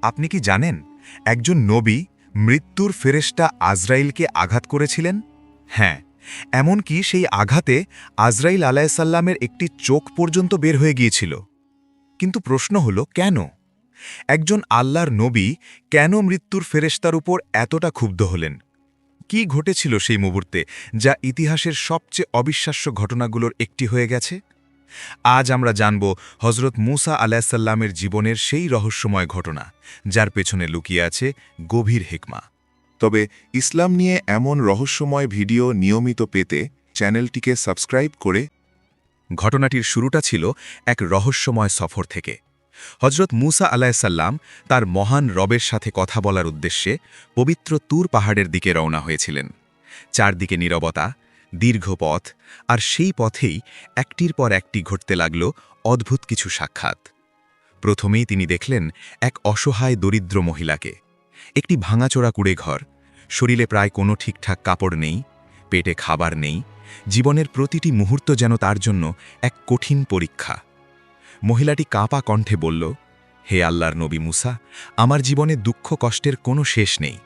আপনি কি জানেন একজন নবী মৃত্যুর ফেরেশতা আজরাইলকে আঘাত করেছিলেন? হ্যাঁ, এমনকি সেই আঘাতে আজরাইল আলাইসাল্লামের একটি চোখ পর্যন্ত বের হয়ে গিয়েছিল। কিন্তু প্রশ্ন হল কেন? একজন আল্লাহর নবী কেন মৃত্যুর ফেরেশতার উপর এতটা ক্ষুব্ধ হলেন? কি ঘটেছিল সেই মুহূর্তে যা ইতিহাসের সবচেয়ে অবিশ্বাস্য ঘটনাগুলোর একটি হয়ে গেছে? আজ আমরা জানব হজরত মুসা আলাইসাল্লামের জীবনের সেই রহস্যময় ঘটনা, যার পেছনে লুকিয়ে আছে গভীর হিকমা। তবে ইসলাম নিয়ে এমন রহস্যময় ভিডিও নিয়মিত পেতে চ্যানেলটিকে সাবস্ক্রাইব করে ঘটনাটির শুরুটা ছিল এক রহস্যময় সফর থেকে। হজরত মুসা আলাইসাল্লাম তার মহান রবের সাথে কথা বলার উদ্দেশ্যে পবিত্র তুর পাহাড়ের দিকে রওনা হয়েছিলেন। চারদিকে নীরবতা, দীর্ঘ পথ, আর সেই পথেই একটির পর একটি ঘটতে লাগল অদ্ভুত কিছু সাক্ষাৎ। প্রথমেই তিনি দেখলেন এক অসহায় দরিদ্র মহিলাকে। একটি ভাঙাচোরা কুড়েঘর, শরীরে প্রায় কোনো ঠিকঠাক কাপড় নেই, পেটে খাবার নেই, জীবনের প্রতিটি মুহূর্ত যেন তার জন্য এক কঠিন পরীক্ষা। মহিলাটি কাঁপা কণ্ঠে বলল, হে আল্লাহর নবী মুসা, আমার জীবনে দুঃখ কষ্টের কোনো শেষ নেই।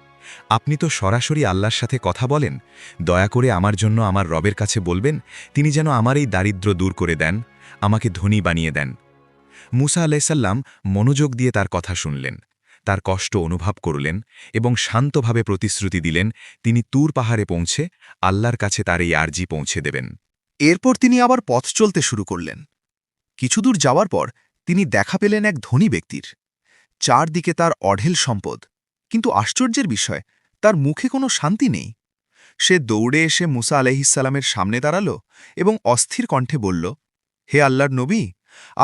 আপনি তো সরাসরি আল্লাহর সাথে কথা বলেন, দয়া করে আমার জন্য আমার রবের কাছে বলবেন তিনি যেন আমার এই দারিদ্র্য দূর করে দেন, আমাকে ধনী বানিয়ে দেন। মুসা আলাইসাল্লাম মনোযোগ দিয়ে তার কথা শুনলেন, তার কষ্ট অনুভব করলেন এবং শান্তভাবে প্রতিশ্রুতি দিলেন তিনি তুর পাহাড়ে পৌঁছে আল্লাহর কাছে তার এই আর্জি পৌঁছে দেবেন। এরপর তিনি আবার পথ চলতে শুরু করলেন। কিছুদূর যাওয়ার পর তিনি দেখা পেলেন এক ধনী ব্যক্তির। চারদিকে তার অঢেল সম্পদ, কিন্তু আশ্চর্যের বিষয় তার মুখে কোনো শান্তি নেই। সে দৌড়ে এসে মুসা আলাইহিসসালামের সামনে দাঁড়াল এবং অস্থির কণ্ঠে বলল, হে আল্লাহর নবী,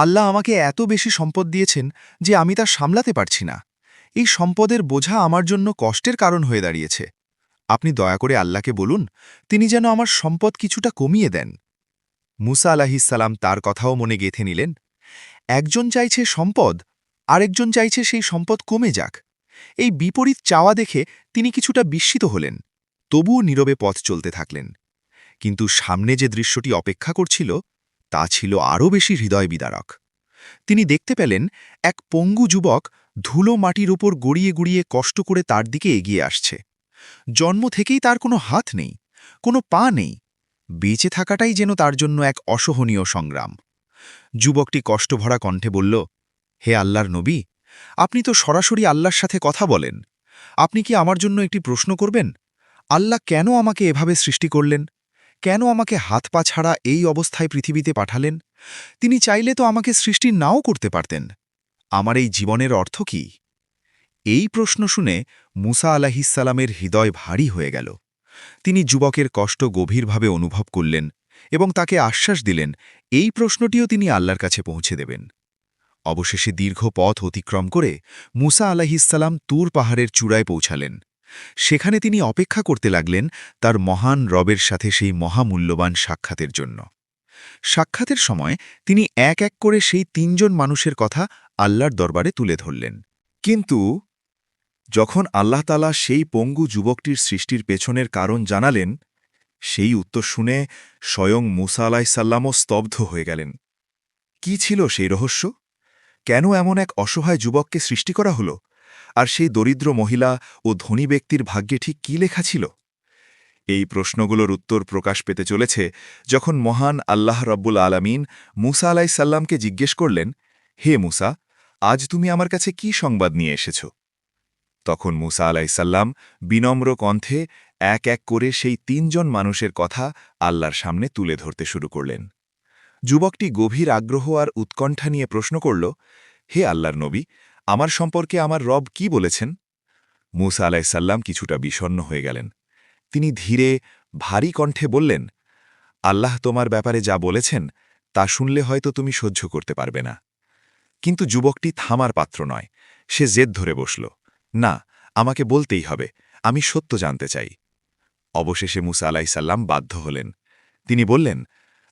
আল্লাহ আমাকে এত বেশি সম্পদ দিয়েছেন যে আমি তা সামলাতে পারছি না। এই সম্পদের বোঝা আমার জন্য কষ্টের কারণ হয়ে দাঁড়িয়েছে। আপনি দয়া করে আল্লাহকে বলুন তিনি যেন আমার সম্পদ কিছুটা কমিয়ে দেন। মুসা আলাহিসাল্লাম তার কথাও মনে গেঁথে নিলেন। একজন চাইছে সম্পদ, আরেকজন চাইছে সেই সম্পদ কমে যাক। এই বিপরীত চাওয়া দেখে তিনি কিছুটা বিস্মিত হলেন, তবুও নীরবে পথ চলতে থাকলেন। কিন্তু সামনে যে দৃশ্যটি অপেক্ষা করছিল তা ছিল আরও বেশি হৃদয় বিদারক। তিনি দেখতে পেলেন এক পঙ্গু যুবক ধুলো মাটির উপর গড়িয়ে গড়িয়ে কষ্ট করে তার দিকে এগিয়ে আসছে। জন্ম থেকেই তার কোনো হাত নেই, কোনো পা নেই। বেঁচে থাকাটাই যেন তার জন্য এক অসহনীয় সংগ্রাম। যুবকটি কষ্টভরা কণ্ঠে বলল, হে আল্লাহর নবী, আপনি তো সরাসরি আল্লাহর সাথে কথা বলেন। আপনি কি আমার জন্য একটি প্রশ্ন করবেন? আল্লাহ কেন আমাকে এভাবে সৃষ্টি করলেন? কেন আমাকে হাত পা ছাড়া এই অবস্থায় পৃথিবীতে পাঠালেন? তিনি চাইলে তো আমাকে সৃষ্টি নাও করতে পারতেন। আমার এই জীবনের অর্থ কি? এই প্রশ্ন শুনে মুসা আলাহিসাল্লামের হৃদয় ভারী হয়ে গেল। তিনি যুবকের কষ্ট গভীরভাবে অনুভব করলেন এবং তাকে আশ্বাস দিলেন এই প্রশ্নটিও তিনি আল্লাহর কাছে পৌঁছে দেবেন। অবশেষে দীর্ঘ পথ অতিক্রম করে মুসা আলাহিসাল্লাম তুর পাহাড়ের চূড়ায় পৌঁছালেন। সেখানে তিনি অপেক্ষা করতে লাগলেন তার মহান রবের সাথে সেই মহামূল্যবান সাক্ষাতের জন্য। সাক্ষাতের সময় তিনি এক এক করে সেই তিনজন মানুষের কথা আল্লাহর দরবারে তুলে ধরলেন। কিন্তু যখন আল্লাহ তাআলা সেই পঙ্গু যুবকটির সৃষ্টির পেছনের কারণ জানালেন, সেই উত্তর শুনে স্বয়ং মুসা আলাইসাল্লামও স্তব্ধ হয়ে গেলেন। কি ছিল সেই রহস্য? কেন এমন এক অসহায় যুবককে সৃষ্টি করা হলো? আর সেই দরিদ্র মহিলা ও ধনী ব্যক্তির ভাগ্যে ঠিক কী লেখা ছিল? এই প্রশ্নগুলোর উত্তর প্রকাশ পেতে চলেছে যখন মহান আল্লাহ রব্বুল আলামিন মুসা আলাইসাল্লামকে জিজ্ঞেস করলেন, হে মুসা, আজ তুমি আমার কাছে কি সংবাদ নিয়ে এসেছ? তখন মুসা আলাইসাল্লাম বিনম্র কণ্ঠে এক এক করে সেই তিনজন মানুষের কথা আল্লাহর সামনে তুলে ধরতে শুরু করলেন। যুবকটি গভীর আগ্রহ আর উৎকণ্ঠা নিয়ে প্রশ্ন করল, হে আল্লাহর নবী, আমার সম্পর্কে আমার রব কি বলেছেন? মুসা আলাইসাল্লাম কিছুটা বিষণ্ণ হয়ে গেলেন। তিনি ধীরে ভারী কণ্ঠে বললেন, আল্লাহ তোমার ব্যাপারে যা বলেছেন তা শুনলে হয়তো তুমি সহ্য করতে পারবে না। কিন্তু যুবকটি থামার পাত্র নয়। সে জেদ ধরে বসল, না, আমাকে বলতেই হবে, আমি সত্য জানতে চাই। অবশেষে মুসা আলাইসাল্লাম বাধ্য হলেন। তিনি বললেন,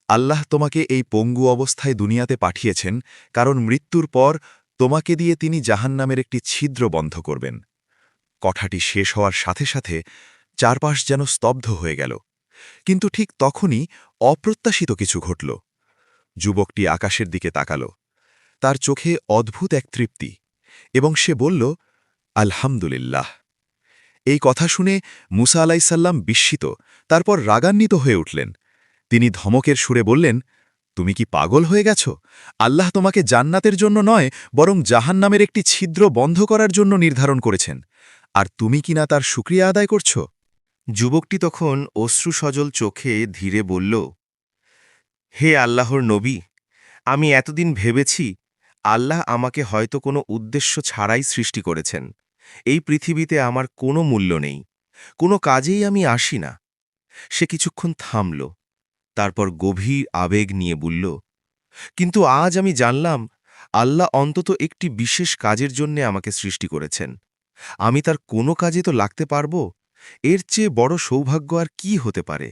আল্লাহ তোমাকে এই পঙ্গু অবস্থায় দুনিয়াতে পাঠিয়েছেন কারণ মৃত্যুর পর তোমাকে দিয়ে তিনি জাহান্নামের একটি ছিদ্র বন্ধ করবেন। কথাটি শেষ হওয়ার সাথে সাথে চারপাশ যেন স্তব্ধ হয়ে গেল। কিন্তু ঠিক তখনই অপ্রত্যাশিত কিছু ঘটল। যুবকটি আকাশের দিকে তাকাল। তার চোখে অদ্ভুত এক তৃপ্তি, এবং সে বলল, আলহামদুলিল্লাহ। এই কথা শুনে মুসা আলাইসাল্লাম বিস্মিত, তারপর রাগান্বিত হয়ে উঠলেন। তিনি ধমকের সুরে বললেন, তুমি কি পাগল হয়ে গেছ? আল্লাহ তোমাকে জান্নাতের জন্য নয়, বরং জাহান্নামের একটি ছিদ্র বন্ধ করার জন্য নির্ধারণ করেছেন, আর তুমি কিনা তার শুকরিয়া আদায় করছ? যুবকটি তখন অশ্রুসজল চোখে ধীরে বলল, হে আল্লাহর নবী, আমি এতদিন ভেবেছি আল্লাহ আমাকে হয়তো কোনো উদ্দেশ্য ছাড়াই সৃষ্টি করেছেন। এই পৃথিবীতে আমার কোনো মূল্য নেই, কোনো কাজেই আমি আসি না। সে কিছুক্ষণ থামল, তারপর গভীর আবেগ নিয়ে বলল, কিন্তু আজ আমি জানলাম আল্লাহ অন্তত একটি বিশেষ কাজের জন্য আমাকে সৃষ্টি করেছেন। আমি তার কোনো কাজে তো লাগতে পারব। এর চেয়ে বড় সৌভাগ্য আর কি হতে পারে?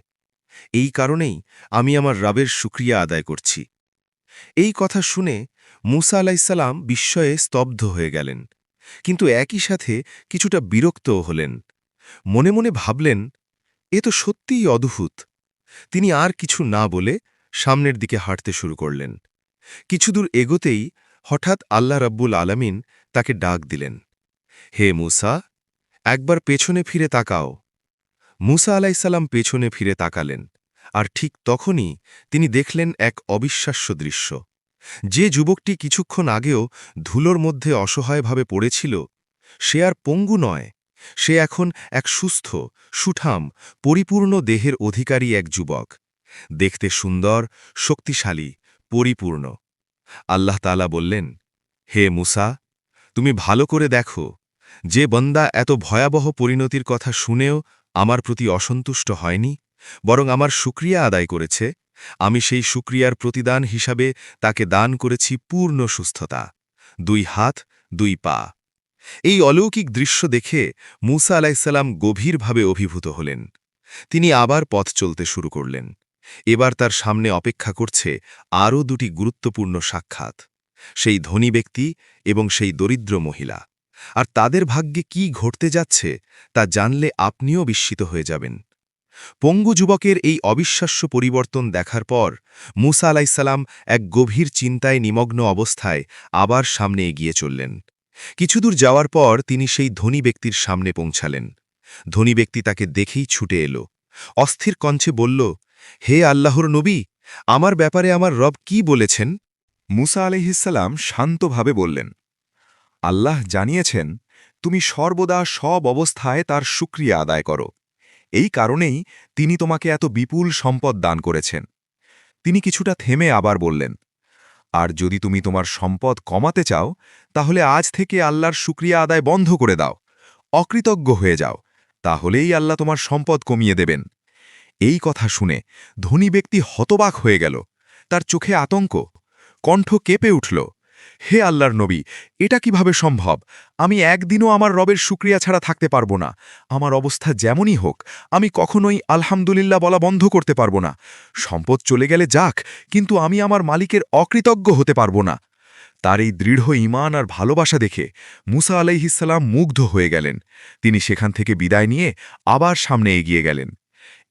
এই কারণেই আমি আমার রবের শুকরিয়া আদায় করছি। এই কথা শুনে মুসা আলাইসাল্লাম বিস্ময়ে স্তব্ধ হয়ে গেলেন, কিন্তু একই সাথে কিছুটা বিরক্তও হলেন। মনে মনে ভাবলেন, এ তো সত্যিই অদ্ভুত। তিনি আর কিছু না বলে সামনের দিকে হাঁটতে শুরু করলেন। কিছুদূর এগোতেই হঠাৎ আল্লাহ রাব্বুল আলামিন তাকে ডাক দিলেন, হে মুসা, একবার পেছনে ফিরে তাকাও। মুসা আলাইসাল্লাম পেছনে ফিরে তাকালেন, আর ঠিক তখনই তিনি দেখলেন এক অবিশ্বাস্য দৃশ্য। যে যুবকটি কিছুক্ষণ আগেও ধুলোর মধ্যে অসহায়ভাবে পড়েছিল, সে আর পঙ্গু নয়, সে এখন এক সুস্থ, সুঠাম, পরিপূর্ণ দেহের অধিকারী এক যুবক। দেখতে সুন্দর, শক্তিশালী, পরিপূর্ণ। আল্লাহ তাআলা বললেন, হে মুসা, তুমি ভালো করে দেখো, যে বন্দা এত ভয়াবহ পরিণতির কথা শুনেও আমার প্রতি অসন্তুষ্ট হয়নি, বরং আমার শুকরিয়া আদায় করেছে, আমি সেই শুকরিয়ার প্রতিদান হিসাবে তাকে দান করেছি পূর্ণ সুস্থতা, 2 হাত 2 পা। এই অলৌকিক দৃশ্য দেখে মুসা আলাইসাল্লাম গভীরভাবে অভিভূত হলেন। তিনি আবার পথ চলতে শুরু করলেন। এবার তার সামনে অপেক্ষা করছে আরও 2টি গুরুত্বপূর্ণ সাক্ষাৎ, সেই ধনী ব্যক্তি এবং সেই দরিদ্র মহিলা। আর তাদের ভাগ্যে কি ঘটতে যাচ্ছে তা জানলে আপনিও বিস্মিত হয়ে যাবেন। পঙ্গু যুবকের এই অবিশ্বাস্য পরিবর্তন দেখার পর মুসা আলাইসাল্লাম এক গভীর চিন্তায় নিমগ্ন অবস্থায় আবার সামনে এগিয়ে চললেন। কিছুদূর যাওয়ার পর তিনি সেই ধনী ব্যক্তির সামনে পৌঁছালেন। ধনী ব্যক্তি তাকে দেখেই ছুটে এলো, অস্থির কণ্ঠে বলল, হে আল্লাহর নবী, আমার ব্যাপারে আমার রব কি বলেছেন? মুসা আলাইহিসসালাম শান্তভাবে বললেন, আল্লাহ জানিয়েছেন, তুমি সর্বদা সব অবস্থায় তার শুকরিয়া আদায় করো। এই কারণেই তিনি তোমাকে এত বিপুল সম্পদ দান করেছেন। তিনি কিছুটা থেমে আবার বললেন, আর যদি তুমি তোমার সম্পদ কমাতে চাও, তাহলে আজ থেকে আল্লাহর শুকরিয়া আদায় বন্ধ করে দাও, অকৃতজ্ঞ হয়ে যাও, তাহলেই আল্লাহ তোমার সম্পদ কমিয়ে দেবেন। এই কথা শুনে ধনী ব্যক্তি হতবাক হয়ে গেল, তার চোখে আতঙ্ক, কণ্ঠ কেঁপে উঠল। হে আল্লাহর নবী, এটা কিভাবে সম্ভব? আমি একদিনও আমার রবের শুকরিয়া ছাড়া থাকতে পারবো না। আমার অবস্থা যেমনই হোক, আমি কখনোই আলহামদুলিল্লাহ বলা বন্ধ করতে পারবো না। সম্পদ চলে গেলে যাক, কিন্তু আমি আমার মালিকের অকৃতজ্ঞ হতে পারবো না। তার এই দৃঢ় ঈমান আর ভালোবাসা দেখে মুসা আলাইহিসসালাম মুগ্ধ হয়ে গেলেন। তিনি সেখান থেকে বিদায় নিয়ে আবার সামনে এগিয়ে গেলেন।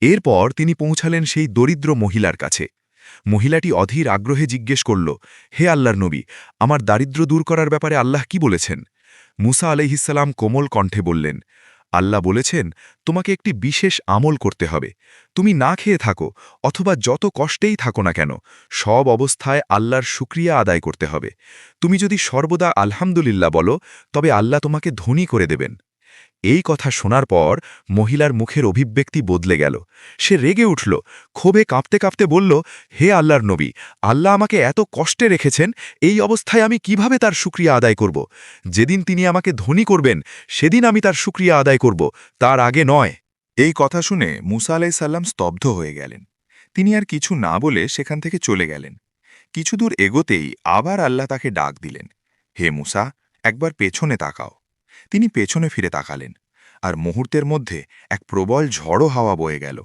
এরপর তিনি পৌঁছালেন সেই দরিদ্র মহিলার কাছে। মহিলাটি অধীর আগ্রহে জিজ্ঞেস করল, হে আল্লাহর নবী, আমার দারিদ্র্য দূর করার ব্যাপারে আল্লাহ কি বলেছেন? মুসা আলাইহিসসালাম কোমল কণ্ঠে বললেন, আল্লাহ বলেছেন, তোমাকে একটি বিশেষ আমল করতে হবে। তুমি না খেয়ে থাকো অথবা যত কষ্টেই থাকো না কেন, সব অবস্থায় আল্লাহর শুকরিয়া আদায় করতে হবে। তুমি যদি সর্বদা আলহামদুলিল্লাহ বলো, তবে আল্লাহ তোমাকে ধনী করে দেবেন। এই কথা শোনার পর মহিলার মুখের অভিব্যক্তি বদলে গেল। সে রেগে উঠল, ক্ষোভে কাঁপতে কাঁপতে বলল, হে আল্লাহর নবী, আল্লাহ আমাকে এত কষ্টে রেখেছেন, এই অবস্থায় আমি কিভাবে তার শুকরিয়া আদায় করব? যেদিন তিনি আমাকে ধনী করবেন, সেদিন আমি তার শুকরিয়া আদায় করব, তার আগে নয়। এই কথা শুনে মুসা আলাইসাল্লাম স্তব্ধ হয়ে গেলেন। তিনি আর কিছু না বলে সেখান থেকে চলে গেলেন। কিছুদূর এগোতেই আবার আল্লাহ তাকে ডাক দিলেন, হে মুসা, একবার পেছনে তাকাও। তিনি পেছনে ফিরে তাকালেন, আর মুহূর্তের মধ্যে এক প্রবল ঝড়ো হাওয়া বয়ে গেল।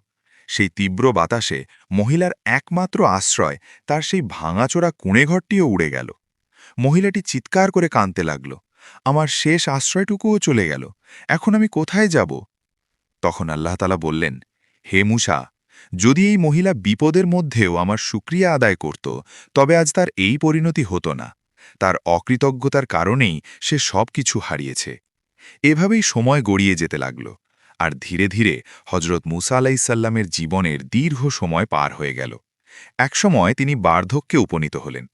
সেই তীব্র বাতাসে মহিলার একমাত্র আশ্রয়, তার সেই ভাঙাচোরা কুঁড়েঘরটিও উড়ে গেল। মহিলাটি চিৎকার করে কাঁদতে লাগল, আমার শেষ আশ্রয়টুকুও চলে গেল, এখন আমি কোথায় যাব? তখন আল্লাহ তাআলা বললেন, হে মুসা, যদি এই মহিলা বিপদের মধ্যেও আমার শুকরিয়া আদায় করত, তবে আজ তার এই পরিণতি হতো না। তার অকৃতজ্ঞতার কারণেই সে সব কিছু হারিয়েছে। এভাবেই সময় গড়িয়ে যেতে লাগল, আর ধীরে ধীরে হজরত মুসা আলাইসাল্লামের জীবনের দীর্ঘ সময় পার হয়ে গেল। একসময় তিনি বার্ধক্যে উপনীত হলেন।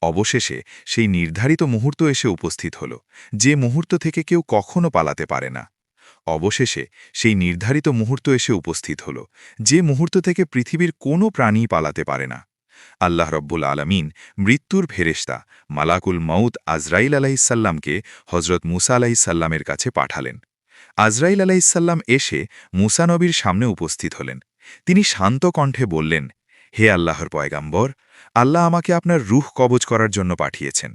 অবশেষে সেই নির্ধারিত মুহূর্ত এসে উপস্থিত হল, যে মুহূর্ত থেকে কেউ কখনো পালাতে পারে না। অবশেষে সেই নির্ধারিত মুহূর্ত এসে উপস্থিত হল, যে মুহূর্ত থেকে পৃথিবীর কোনো প্রাণী পালাতে পারে না। আল্লাহ রব্বুল আলমিন মৃত্যুর ফেরেশতা মালাকুল মউত আজরাইল আলাইসাল্লামকে হজরত মুসা আলাইসাল্লামের কাছে পাঠালেন। আজরাইল আলাইসাল্লাম এসে মুসা নবীর সামনে উপস্থিত হলেন। তিনি শান্ত কণ্ঠে বললেন, হে আল্লাহর পয়গাম্বর, আল্লাহ আমাকে আপনার রূহ কবজ করার জন্য পাঠিয়েছেন।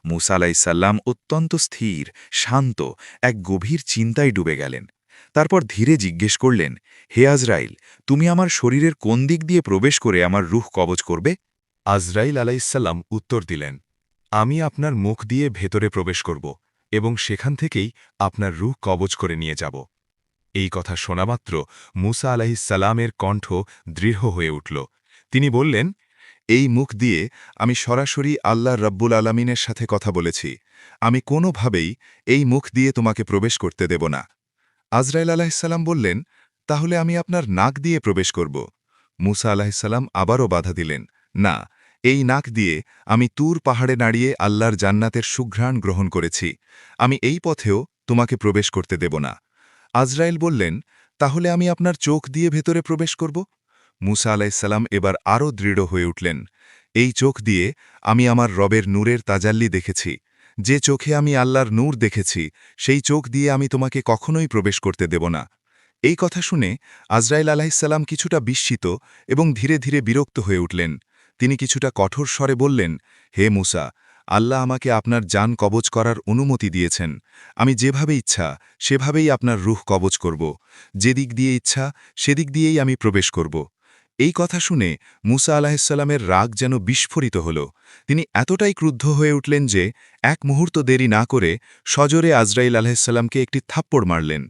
মুসা আলাইসাল্লাম অত্যন্ত স্থির, শান্ত, এক গভীর চিন্তায় ডুবে গেলেন। তারপর ধীরে জিজ্ঞেস করলেন, হে আজরাইল, তুমি আমার শরীরের কোন দিক দিয়ে প্রবেশ করে আমার রূহ কবজ করবে? আজরাইল আলাইসাল্লাম উত্তর দিলেন, আমি আপনার মুখ দিয়ে ভেতরে প্রবেশ করব এবং সেখান থেকেই আপনার রূহ কবজ করে নিয়ে যাব। এই কথা শোনামাত্র মুসা আলাইসাল্লামের কণ্ঠ দৃঢ় হয়ে উঠল। তিনি বললেন, এই মুখ দিয়ে আমি সরাসরি আল্লাহ রব্বুল আলমিনের সাথে কথা বলেছি। আমি কোনোভাবেই এই মুখ দিয়ে তোমাকে প্রবেশ করতে দেব না। আজরাইল আলাহিসাল্লাম বললেন, তাহলে আমি আপনার নাক দিয়ে প্রবেশ করব। মুসা আলাহিসাল্লাম আবারও বাধা দিলেন, না, এই নাক দিয়ে আমি তুর পাহাড়ে দাঁড়িয়ে আল্লাহর জান্নাতের সুঘ্রাণ গ্রহণ করেছি। আমি এই পথেও তোমাকে প্রবেশ করতে দেব না। আজরাইল বললেন, তাহলে আমি আপনার চোখ দিয়ে ভেতরে প্রবেশ করব। মুসা আলাইসাল্লাম এবার আরও দৃঢ় হয়ে উঠলেন, এই চোখ দিয়ে আমি আমার রবের নূরের তাজাল্লি দেখেছি। যে চোখে আমি আল্লাহর নূর দেখেছি, সেই চোখ দিয়ে আমি তোমাকে কখনোই প্রবেশ করতে দেব না। এই কথা শুনে আজরাইল আলাইসাল্লাম কিছুটা বিস্মিত এবং ধীরে ধীরে বিরক্ত হয়ে উঠলেন। তিনি কিছুটা কঠোর স্বরে বললেন, হে মুসা, আল্লাহ আমাকে আপনার জান কবজ করার অনুমতি দিয়েছেন। আমি যেভাবে ইচ্ছা সেভাবেই আপনার রূহ কবজ করব। যেদিক দিয়ে ইচ্ছা সেদিক দিয়েই আমি প্রবেশ করব। এই কথা শুনে মুসা আলাহিসাল্লামের রাগ যেন বিস্ফোরিত হল। তিনি এতটাই ক্রুদ্ধ হয়ে উঠলেন যে এক মুহূর্ত দেরি না করে সজোরে আজরাইল আলাহিসাল্লামকে একটি থাপ্পড় মারলেন।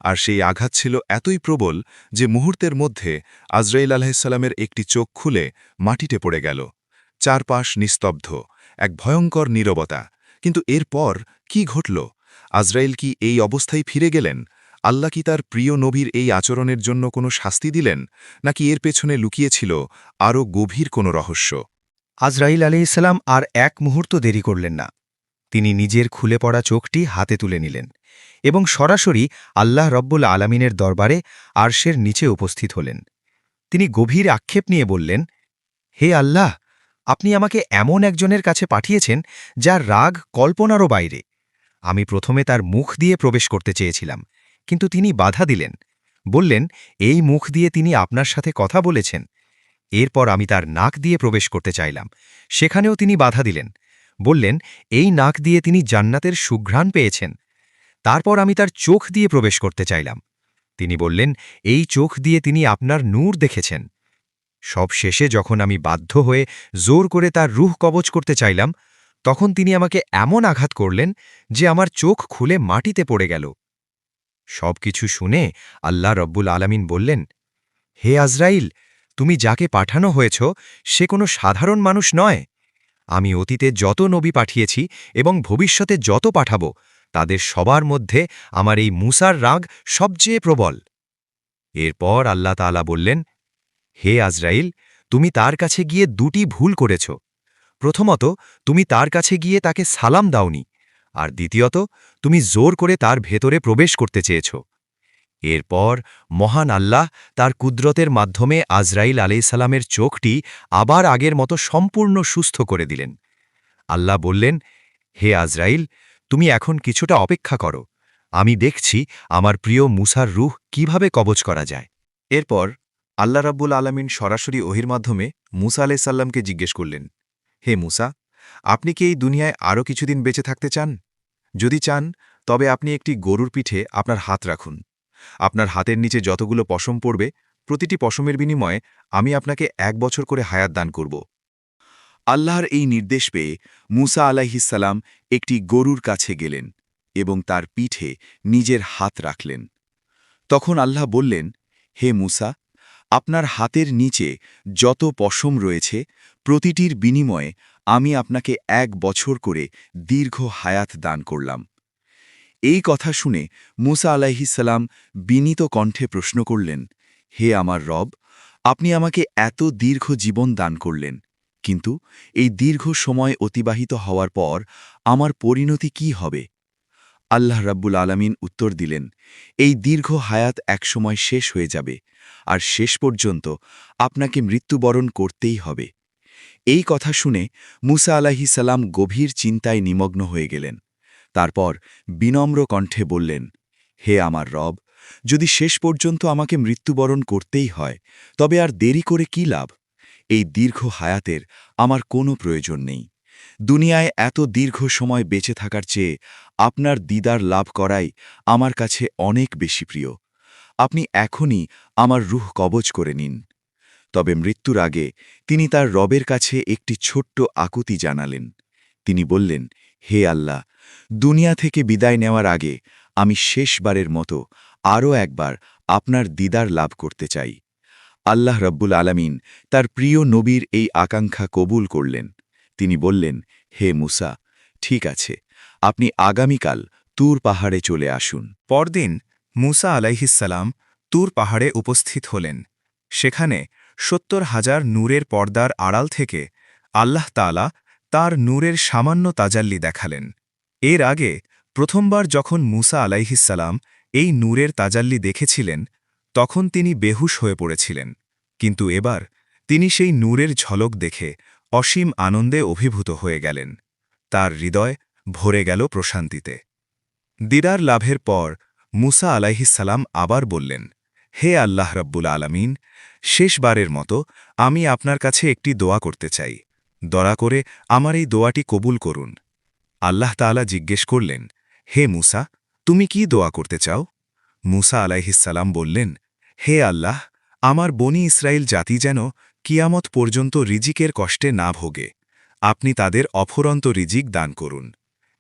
আর সেই আঘাত ছিল এতই প্রবল যে মুহূর্তের মধ্যে আজরাইল আলাহিসাল্লামের একটি চোখ খুলে মাটিতে পড়ে গেল। চারপাশ নিস্তব্ধ, এক ভয়ঙ্কর নীরবতা। কিন্তু এরপর কি ঘটল? আজরাইল কি এই অবস্থায় ফিরে গেলেন? আল্লাহ কি তার প্রিয় নবীর এই আচরণের জন্য কোনো শাস্তি দিলেন, নাকি এর পেছনে লুকিয়েছিল আরও গভীর কোনো রহস্য? আজরাইল আলাইহিসসালাম আর এক মুহূর্ত দেরি করলেন না। তিনি নিজের খুলে পড়া চোখটি হাতে তুলে নিলেন এবং সরাসরি আল্লাহ রব্বুল আলমিনের দরবারে আরশের নিচে উপস্থিত হলেন। তিনি গভীর আক্ষেপ নিয়ে বললেন, হে আল্লাহ, আপনি আমাকে এমন একজনের কাছে পাঠিয়েছেন যার রাগ কল্পনারও বাইরে। আমি প্রথমে তার মুখ দিয়ে প্রবেশ করতে চেয়েছিলাম, কিন্তু তিনি বাধা দিলেন। বললেন, এই মুখ দিয়ে তিনি আপনার সাথে কথা বলেছেন। এরপর আমি তার নাক দিয়ে প্রবেশ করতে চাইলাম, সেখানেও তিনি বাধা দিলেন। বললেন, এই নাক দিয়ে তিনি জান্নাতের সুঘ্রাণ পেয়েছেন। তারপর আমি তার চোখ দিয়ে প্রবেশ করতে চাইলাম। তিনি বললেন, এই চোখ দিয়ে তিনি আপনার নূর দেখেছেন। সব শেষে যখন আমি বাধ্য হয়ে জোর করে তার রূহ কবজ করতে চাইলাম, তখন তিনি আমাকে এমন আঘাত করলেন যে আমার চোখ খুলে মাটিতে পড়ে গেল। সব কিছু শুনে আল্লাহ রব্বুল আলামিন বললেন, হে আজরাইল, তুমি যাকে পাঠানো হয়েছ সে কোনো সাধারণ মানুষ নয়। আমি অতীতে যত নবী পাঠিয়েছি এবং ভবিষ্যতে যত পাঠাব, তাদের সবার মধ্যে আমার এই মুসার রাগ সবচেয়ে প্রবল। এরপর আল্লাহ তাআলা বললেন, হে আজরাইল, তুমি তার কাছে গিয়ে দুটি ভুল করেছ। প্রথমত, তুমি তার কাছে গিয়ে তাকে সালাম দাওনি, আর দ্বিতীয়ত, তুমি জোর করে তার ভেতরে প্রবেশ করতে চেয়েছ। এরপর মহান আল্লাহ তার কুদরতের মাধ্যমে আজরাইল আলাইসালামের চোখটি আবার আগের মতো সম্পূর্ণ সুস্থ করে দিলেন। আল্লাহ বললেন, হে আজরাইল, তুমি এখন কিছুটা অপেক্ষা করো। আমি দেখছি আমার প্রিয় মুসার রূহ কিভাবে কবজ করা যায়। এরপর আল্লাহ রাব্বুল আলামিন সরাসরি ওহির মাধ্যমে মুসা আলাইসাল্লামকে জিজ্ঞেস করলেন, হে মুসা, আপনি কি এই দুনিয়ায় আরও কিছুদিন বেঁচে থাকতে চান? যদি চান, তবে আপনি একটি গরুর পিঠে আপনার হাত রাখুন। আপনার হাতের নিচে যতগুলো পশম পড়বে, প্রতিটি পশমের বিনিময়ে আমি আপনাকে 1 বছর করে হায়াত দান করব। আল্লাহর এই নির্দেশ পেয়ে মুসা আলাইহিসসালাম একটি গরুর কাছে গেলেন এবং তার পিঠে নিজের হাত রাখলেন। তখন আল্লাহ বললেন, হে মুসা, আপনার হাতের নিচে যত পশম রয়েছে, প্রতিটির বিনিময়ে আমি আপনাকে 1 বছর করে দীর্ঘ হায়াত দান করলাম। এই কথা শুনে মুসা আলাইহিসসালাম বিনীত কণ্ঠে প্রশ্ন করলেন, হে আমার রব, আপনি আমাকে এত দীর্ঘ জীবন দান করলেন, কিন্তু এই দীর্ঘ সময় অতিবাহিত হওয়ার পর আমার পরিণতি কি হবে? আল্লাহ রাব্বুল আলামিন উত্তর দিলেন, এই দীর্ঘ হায়াত একসময় শেষ হয়ে যাবে, আর শেষ পর্যন্ত আপনাকে মৃত্যুবরণ করতেই হবে। এই কথা শুনে মুসা আলাইহিসসালাম গভীর চিন্তায় নিমগ্ন হয়ে গেলেন। তারপর বিনম্র কণ্ঠে বললেন, হে আমার রব, যদি শেষ পর্যন্ত আমাকে মৃত্যুবরণ করতেই হয়, তবে আর দেরি করে কি লাভ? এই দীর্ঘ হায়াতের আমার কোনো প্রয়োজন নেই। দুনিয়ায় এত দীর্ঘ সময় বেঁচে থাকার চেয়ে আপনার দিদার লাভ করাই আমার কাছে অনেক বেশি প্রিয়। আপনি এখনই আমার রূহ কবজ করে নিন। তবে মৃত্যুর আগে তিনি তার রবের কাছে একটি ছোট্ট আকুতি জানালেন। তিনি বললেন, হে আল্লাহ, দুনিয়া থেকে বিদায় নেওয়ার আগে আমি শেষবারের মতো আরও একবার আপনার দিদার লাভ করতে চাই। আল্লাহ রব্বুল আলামিন তার প্রিয় নবীর এই আকাঙ্ক্ষা কবুল করলেন। তিনি বললেন, হে মুসা, ঠিক আছে, আপনি আগামীকাল তুর পাহাড়ে চলে আসুন। পরদিন মুসা আলাইহিসসালাম তুর পাহাড়ে উপস্থিত হলেন। সেখানে ৭০,০০০ নূরের পর্দার আড়াল থেকে আল্লাহ তাআলা তার নূরের সামান্য তাজাল্লি দেখালেন। এর আগে প্রথমবার যখন মুসা আলাইহিসসালাম এই নূরের তাজাল্লি দেখেছিলেন, তখন তিনি বেহুশ হয়ে পড়েছিলেন, কিন্তু এবার তিনি সেই নূরের ঝলক দেখে অসীম আনন্দে অভিভূত হয়ে গেলেন। তার হৃদয় ভরে গেল প্রশান্তিতে। দিদার লাভের পর মুসা আলাইহিসসালাম আবার বললেন, হে আল্লাহ রব্বুল আলামিন, শেষবারের মতো আমি আপনার কাছে একটি দোয়া করতে চাই। দয়া করে আমার এই দোয়াটি কবুল করুন। আল্লাহ তাআলা জিজ্ঞেস করলেন, হে মুসা, তুমি কি দোয়া করতে চাও? মুসা আলাইহিসসালাম বললেন, হে আল্লাহ, আমার বনি ইসরায়েল জাতি যেন কিয়ামত পর্যন্ত রিজিকের কষ্টে না ভোগে। আপনি তাদের অফুরন্ত রিজিক দান করুন।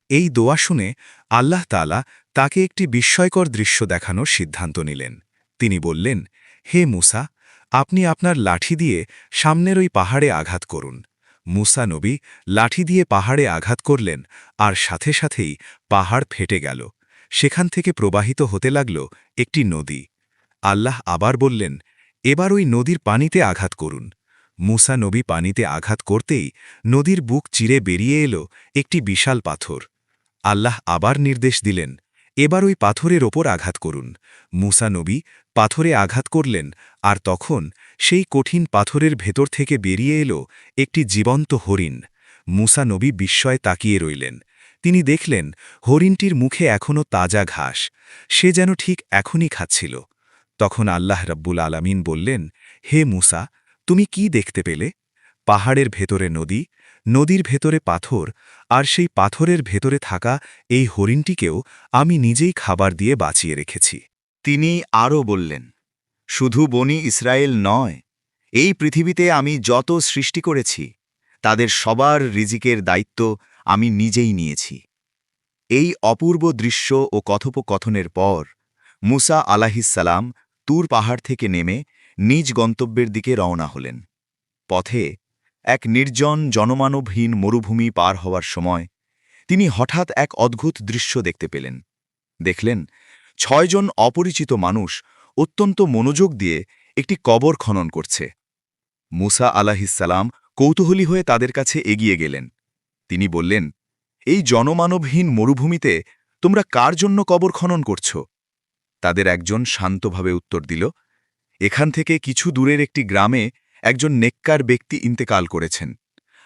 এই দোয়া শুনে আল্লাহ তাআলা তাকে একটি বিস্ময়কর দৃশ্য দেখানোর সিদ্ধান্ত নিলেন। তিনি বললেন, হে মুসা, আপনি আপনার লাঠি দিয়ে সামনের ওই পাহাড়ে আঘাত করুন। মুসা নবী লাঠি দিয়ে পাহাড়ে আঘাত করলেন, আর সাথে সাথেই পাহাড় ফেটে গেল। সেখান থেকে প্রবাহিত হতে লাগল একটি নদী। আল্লাহ আবার বললেন, এবার ওই নদীর পানিতে আঘাত করুন। মুসা নবী পানিতে আঘাত করতেই নদীর বুক চিরে বেরিয়ে এলো একটি বিশাল পাথর। আল্লাহ আবার নির্দেশ দিলেন, এবার ওই পাথরের ওপর আঘাত করুন। মুসা নবী পাথরে আঘাত করলেন, আর তখন সেই কঠিন পাথরের ভেতর থেকে বেরিয়ে এলো একটি জীবন্ত হরিণ। মুসা নবী বিস্ময়ে তাকিয়ে রইলেন। তিনি দেখলেন হরিণটির মুখে এখনও তাজা ঘাস, সে যেন ঠিক এখনই খাচ্ছিল। তখন আল্লাহ রব্বুল আলামিন বললেন, হে মুসা, তুমি কি দেখতে পেলে? পাহাড়ের ভেতরে নদী, নদীর ভেতরে পাথর, আর সেই পাথরের ভেতরে থাকা এই হরিণটিকেও আমি নিজেই খাবার দিয়ে বাঁচিয়ে রেখেছি। তিনি আরও বললেন, শুধু বনি ইসরায়েল নয়, এই পৃথিবীতে আমি যত সৃষ্টি করেছি তাদের সবার রিজিকের দায়িত্ব আমি নিজেই নিয়েছি। এই অপূর্ব দৃশ্য ও কথোপকথনের পর মুসা আলাইহিসসালাম তুর পাহাড় থেকে নেমে নিজ গন্তব্যের দিকে রওনা হলেন। পথে এক নির্জন জনমানবহীন মরুভূমি পার হওয়ার সময় তিনি হঠাৎ এক অদ্ভুত দৃশ্য দেখতে পেলেন। দেখলেন ৬ জন অপরিচিত মানুষ অত্যন্ত মনোযোগ দিয়ে একটি কবর খনন করছে। মুসা আলাইহিসসালাম কৌতূহলী হয়ে তাদের কাছে এগিয়ে গেলেন। তিনি বললেন, এই জনমানবহীন মরুভূমিতে তোমরা কার জন্য কবর খনন করছ? তাদের একজন শান্তভাবে উত্তর দিল, এখান থেকে কিছু দূরের একটি গ্রামে একজন নেককার ব্যক্তি ইন্তেকাল করেছেন।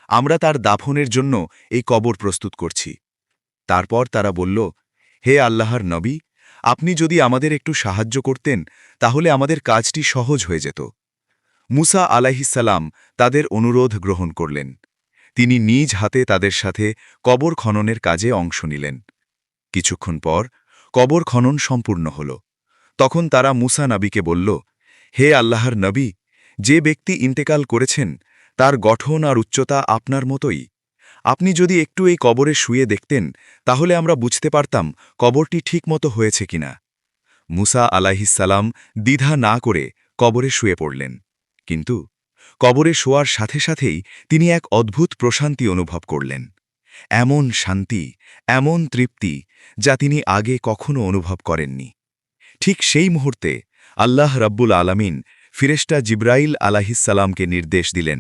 আমরা তার দাফনের জন্য এই কবর প্রস্তুত করছি। তারপর তারা বলল, হে আল্লাহর নবী, আপনি যদি আমাদের একটু সাহায্য করতেন তাহলে আমাদের কাজটি সহজ হয়ে যেত। মুসা আলাইহিসসালাম তাদের অনুরোধ গ্রহণ করলেন। তিনি নিজ হাতে তাদের সাথে কবর খননের কাজে অংশ নিলেন। কিছুক্ষণ পর কবর খনন সম্পূর্ণ হল। তখন তারা মুসা নবীকে বলল, হে আল্লাহর নবী, যে ব্যক্তি ইন্তেকাল করেছেন তার গঠন আর উচ্চতা আপনার মতোই। আপনি যদি একটু এই কবরে শুয়ে দেখতেন তাহলে আমরা বুঝতে পারতাম কবরটি ঠিকমতো হয়েছে কিনা। মুসা আলাইহিসসালাম দ্বিধা না করে কবরে শুয়ে পড়লেন। কিন্তু কবরে শোয়ার সাথে সাথেই তিনি এক অদ্ভুত প্রশান্তি অনুভব করলেন। এমন শান্তি, এমন তৃপ্তি যা তিনি আগে কখনো অনুভব করেননি। ঠিক সেই মুহূর্তে আল্লাহ রাব্বুল আলামিন ফিরেশতা জিব্রাইল আলাইহিসসালামকে নির্দেশ দিলেন,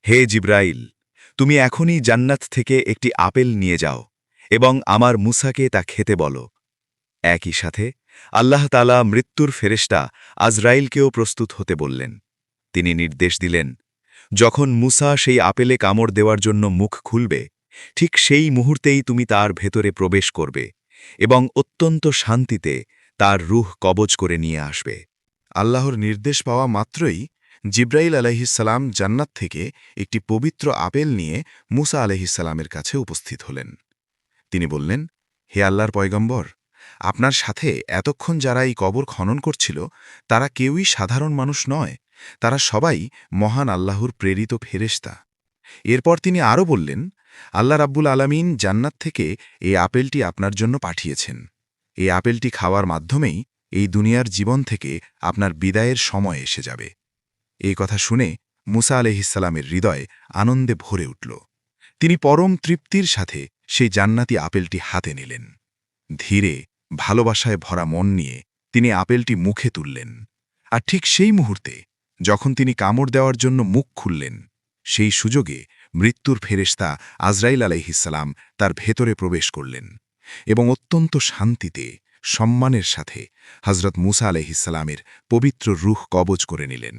হে জিব্রাইল, তুমি এখনই জান্নাত থেকে একটি আপেল নিয়ে যাও এবং আমার মুসাকে তা খেতে বলো। একই সাথে আল্লাহ তাআলা মৃত্যুর ফেরেশতা আজরাইলকেও প্রস্তুত হতে বললেন। তিনি নির্দেশ দিলেন, যখন মুসা সেই আপেলে কামড় দেওয়ার জন্য মুখ খুলবে, ঠিক সেই মুহূর্তেই তুমি তার ভেতরে প্রবেশ করবে এবং অত্যন্ত শান্তিতে তার রূহ কবজ করে নিয়ে আসবে। আল্লাহর নির্দেশ পাওয়া মাত্রই জিব্রাইল আলাইহিসসালাম জান্নাত থেকে একটি পবিত্র আপেল নিয়ে মুসা আলাইহিসসালামের কাছে উপস্থিত হলেন। তিনি বললেন, হে আল্লাহর পয়গম্বর, আপনার সাথে এতক্ষণ যারা এই কবর খনন করছিল তারা কেউই সাধারণ মানুষ নয়, তারা সবাই মহান আল্লাহর প্রেরিত ফেরেশতা। এরপর তিনি আরও বললেন, আল্লাহ রাব্বুল আলামিন জান্নাত থেকে এই আপেলটি আপনার জন্য পাঠিয়েছেন। এই আপেলটি খাওয়ার মাধ্যমেই এই দুনিয়ার জীবন থেকে আপনার বিদায়ের সময় এসে যাবে। এই কথা শুনে মুসা আলাইহিসসালামের হৃদয় আনন্দে ভরে উঠল। তিনি পরম তৃপ্তির সাথে সেই জান্নাতি আপেলটি হাতে নিলেন। ধীরে ভালোবাসায় ভরা মন নিয়ে তিনি আপেলটি মুখে তুললেন। আর ঠিক সেই মুহূর্তে যখন তিনি কামড় দেওয়ার জন্য মুখ খুললেন, সেই সুযোগে মৃত্যুর ফেরেশতা আজরাইল আলাইহিসসালাম তার ভেতরে প্রবেশ করলেন এবং অত্যন্ত শান্তিতে সম্মানের সাথে হযরত মুসা আলাইহিসসালামের পবিত্র রূহ কবজ করে নিলেন।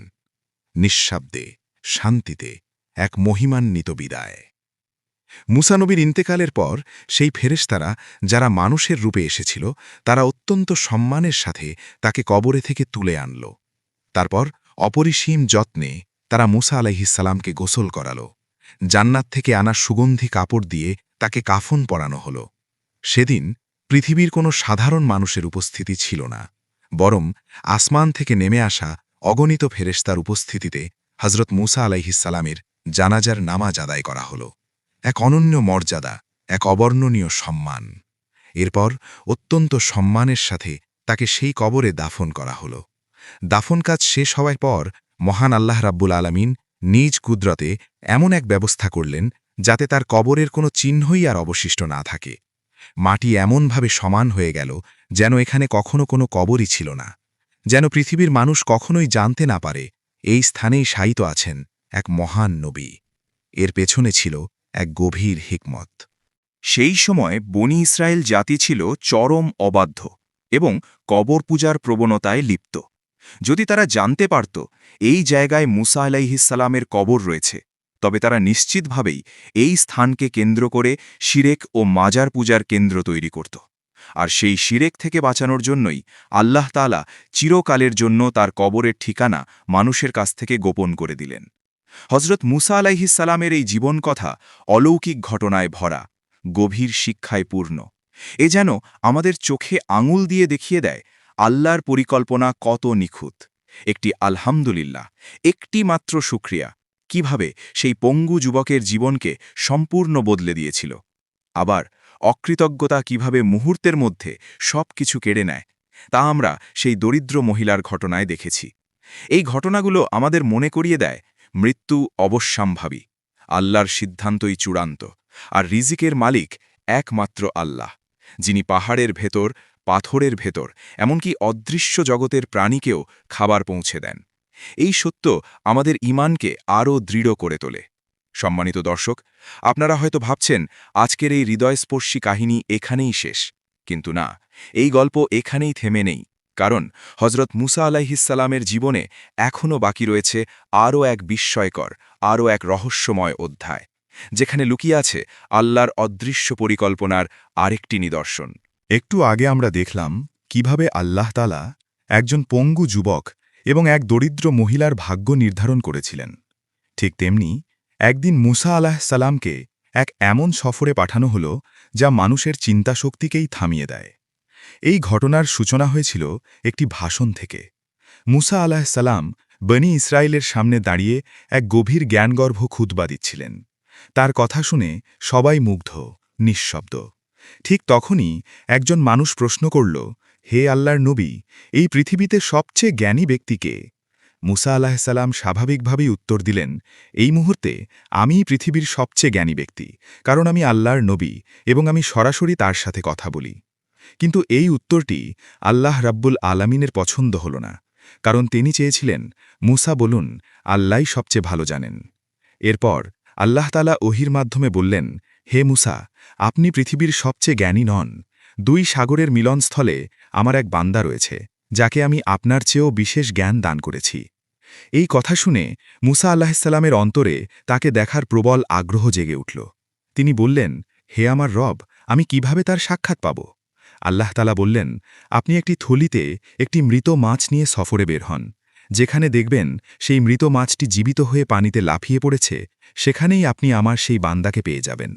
নিঃশব্দে, শান্তিতে এক মহিমান্বিত বিদায়। মুসা নবীর ইন্তেকালের পর সেই ফেরেশতারা যারা মানুষের রূপে এসেছিল তারা অত্যন্ত সম্মানের সাথে তাকে কবরে থেকে তুলে আনল। তারপর অপরিসীম যত্নে তারা মুসা আলাইহিসসালামকে গোসল করাল। জান্নাত থেকে আনা সুগন্ধি কাপড় দিয়ে তাকে কাফন পরানো হল। সেদিন পৃথিবীর কোনো সাধারণ মানুষের উপস্থিতি ছিল না, বরং আসমান থেকে নেমে আসা অগণিত ফেরেশতার উপস্থিতিতে হযরত মুসা আলাইহিসসালামের জানাজার নামাজ আদায় করা হল। এক অনন্য মর্যাদা, এক অবর্ণনীয় সম্মান। এরপর অত্যন্ত সম্মানের সাথে তাকে সেই কবরে দাফন করা হল। দাফন কাজ শেষ হওয়ার পর মহান আল্লাহ রাব্বুল আলামিন নিজ কুদরতে এমন এক ব্যবস্থা করলেন যাতে তার কবরের কোনো চিহ্নই আর অবশিষ্ট না থাকে। মাটি এমনভাবে সমান হয়ে গেল যেন এখানে কখনো কোনো কবরই ছিল না, যেন পৃথিবীর মানুষ কখনোই জানতে না পারে এই স্থানেই শায়িত আছেন এক মহান নবী। এর পেছনে ছিল এক গভীর হিকমত। সেই সময় বনি ইসরায়েল জাতি ছিল চরম অবাধ্য এবং কবর পূজার প্রবণতায় লিপ্ত। যদি তারা জানতে পারত এই জায়গায় মুসা আলাইহিসসালামের কবর রয়েছে, তবে তারা নিশ্চিতভাবেই এই স্থানকে কেন্দ্র করে শিরেক ও মাজার পূজার কেন্দ্র তৈরি করত। আর সেই শিরেক থেকে বাঁচানোর জন্যই আল্লাহ তাআলা চিরকালের জন্য তার কবরের ঠিকানা মানুষের কাছ থেকে গোপন করে দিলেন। হযরত মুসা আলাইহিসসালামের এই জীবন কথা অলৌকিক ঘটনায় ভরা, গভীর শিক্ষায় পূর্ণ। এ যেন আমাদের চোখে আঙুল দিয়ে দেখিয়ে দেয় আল্লাহর পরিকল্পনা কত নিখুঁত। একটি আলহামদুলিল্লাহ, একটি মাত্র শুকরিয়া কিভাবে সেই পঙ্গু যুবকের জীবনকে সম্পূর্ণ বদলে দিয়েছিল। আবার অকৃতজ্ঞতা কিভাবে মুহূর্তের মধ্যে সবকিছু কেড়ে নেয়, তা আমরা সেই দরিদ্র মহিলার ঘটনায় দেখেছি। এই ঘটনাগুলো আমাদের মনে করিয়ে দেয় মৃত্যু অবশ্যম্ভাবী, আল্লাহর সিদ্ধান্তই চূড়ান্ত, আর রিজিকের মালিক একমাত্র আল্লাহ, যিনি পাহাড়ের ভেতর, পাথরের ভেতর, এমনকি অদৃশ্য জগতের প্রাণীকেও খাবার পৌঁছে দেন। এই সত্য আমাদের ঈমানকে আরও দৃঢ় করে তোলে। সম্মানিত দর্শক, আপনারা হয়তো ভাবছেন আজকের এই হৃদয়স্পর্শী কাহিনী এখানেই শেষ, কিন্তু না, এই গল্প এখানেই থেমে নেই। কারণ হযরত মুসা আলাইহিসসালামের জীবনে এখনও বাকি রয়েছে আরও এক বিস্ময়কর, আরও এক রহস্যময় অধ্যায়, যেখানে লুকিয়ে আছে আল্লাহর অদৃশ্য পরিকল্পনার আরেকটি নিদর্শন। একটু আগে আমরা দেখলাম কিভাবে আল্লাহ তাআলা একজন পঙ্গু যুবক এবং এক দরিদ্র মহিলার ভাগ্য নির্ধারণ করেছিলেন। ঠিক তেমনি একদিন মুসা আলাইহিসসালামকে এক এমন সফরে পাঠানো হল যা মানুষের চিন্তাশক্তিকেই থামিয়ে দেয়। এই ঘটনার সূচনা হয়েছিল একটি ভাষণ থেকে। মুসা আলাইহিসসালাম বনি ইসরায়েলের সামনে দাঁড়িয়ে এক গভীর জ্ঞানগর্ভ খুতবা দিচ্ছিলেন। তার কথা শুনে সবাই মুগ্ধ, নিঃশব্দ। ঠিক তখনই একজন মানুষ প্রশ্ন করল, হে আল্লাহর নবী, এই পৃথিবীতে সবচেয়ে জ্ঞানী ব্যক্তি কে? মুসা আলাহিসাল্লাম স্বাভাবিকভাবেই উত্তর দিলেন, এই মুহূর্তে আমিই পৃথিবীর সবচেয়ে জ্ঞানী ব্যক্তি, কারণ আমি আল্লাহর নবী এবং আমি সরাসরি তার সাথে কথা বলি। কিন্তু এই উত্তরটি আল্লাহ রাব্বুল আলামিনের পছন্দ হল না, কারণ তিনি চেয়েছিলেন মুসা বলুন, আল্লাহই সবচেয়ে ভালো জানেন। এরপর আল্লাহ তাআলা ওহির মাধ্যমে বললেন, হে মুসা, আপনি পৃথিবীর সবচেয়ে জ্ঞানী নন। 2 সাগরের মিলনস্থলে আমার এক বান্দা রয়েছে, যাকে আমি আপনার চেয়েও বিশেষ জ্ঞান দান করেছি। এই কথা শুনে মুসা আলাহিসাল্লামের অন্তরে তাকে দেখার প্রবল আগ্রহ জেগে উঠল। তিনি বললেন, হে আমার রব, আমি কিভাবে তার সাক্ষাৎ পাব? আল্লাহ তাআলা বললেন, আপনি একটি থলিতে একটি মৃত মাছ নিয়ে সফরে বের হন। যেখানে দেখবেন সেই মৃত মাছটি জীবিত হয়ে পানিতে লাফিয়ে পড়েছে, সেখানেই আপনি আমার সেই বান্দাকে পেয়ে যাবেন।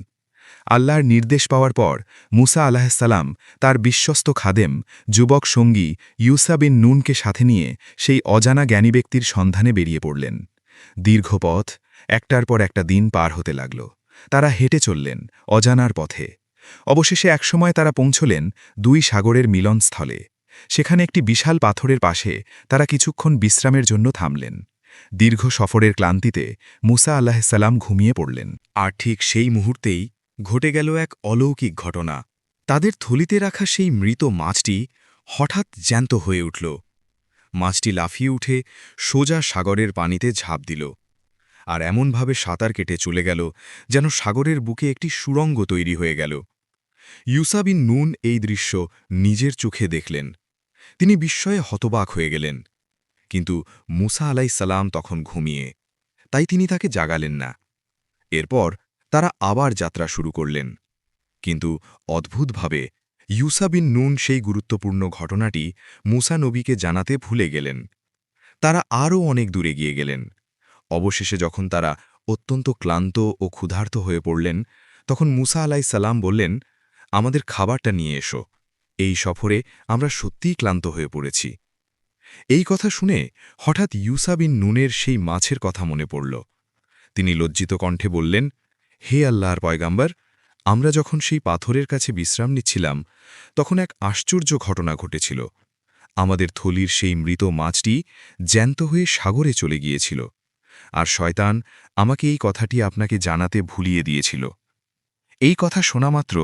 আল্লাহর নির্দেশ পাওয়ার পর মুসা আলাহিসাল্লাম তার বিশ্বস্ত খাদেম যুবক সঙ্গী ইউসা বিন নুনকে সাথে নিয়ে সেই অজানা জ্ঞানী ব্যক্তির সন্ধানে বেরিয়ে পড়লেন। দীর্ঘ পথ একটার পর একটা দিন পার হতে লাগল। তারা হেঁটে চললেন অজানার পথে। অবশেষে একসময় তারা পৌঁছলেন 2 সাগরের মিলনস্থলে। সেখানে একটি বিশাল পাথরের পাশে তারা কিছুক্ষণ বিশ্রামের জন্য থামলেন। দীর্ঘ সফরের ক্লান্তিতে মুসা আলাহিসাল্লাম ঘুমিয়ে পড়লেন। আর ঠিক সেই মুহূর্তেই ঘটে গেল এক অলৌকিক ঘটনা। তাদের থলিতে রাখা সেই মৃত মাছটি হঠাৎ জ্যান্ত হয়ে উঠল। মাছটি লাফিয়ে উঠে সোজা সাগরের পানিতে ঝাঁপ দিল, আর এমনভাবে সাঁতার কেটে চলে গেল যেন সাগরের বুকে একটি সুড়ঙ্গ তৈরি হয়ে গেল। ইউসা বিন নুন এই দৃশ্য নিজের চোখে দেখলেন। তিনি বিস্ময়ে হতবাক হয়ে গেলেন। কিন্তু মুসা আলাইসাল্লাম তখন ঘুমিয়ে, তাই তিনি তাকে জাগালেন না। এরপর তারা আবার যাত্রা শুরু করলেন। কিন্তু অদ্ভুতভাবে ইউসা বিন নুন সেই গুরুত্বপূর্ণ ঘটনাটি মুসা নবীকে জানাতে ভুলে গেলেন। তারা আরও অনেক দূরে গিয়ে গেলেন। অবশেষে যখন তারা অত্যন্ত ক্লান্ত ও ক্ষুধার্ত হয়ে পড়লেন, তখন মুসা আলাইসাল্লাম বললেন, আমাদের খাবারটা নিয়ে এসো। এই সফরে আমরা সত্যিই ক্লান্ত হয়ে পড়েছি। এই কথা শুনে হঠাৎ ইউসা বিন নুনের সেই মাছের কথা মনে পড়ল। তিনি লজ্জিত কণ্ঠে বললেন, হে আল্লাহর পয়গাম্বর, আমরা যখন সেই পাথরের কাছে বিশ্রাম নিচ্ছিলাম, তখন এক আশ্চর্য ঘটনা ঘটেছিল। আমাদের থলির সেই মৃত মাছটি জ্যান্ত হয়ে সাগরে চলে গিয়েছিল, আর শয়তান আমাকে এই কথাটি আপনাকে জানাতে ভুলিয়ে দিয়েছিল। এই কথা শোনামাত্র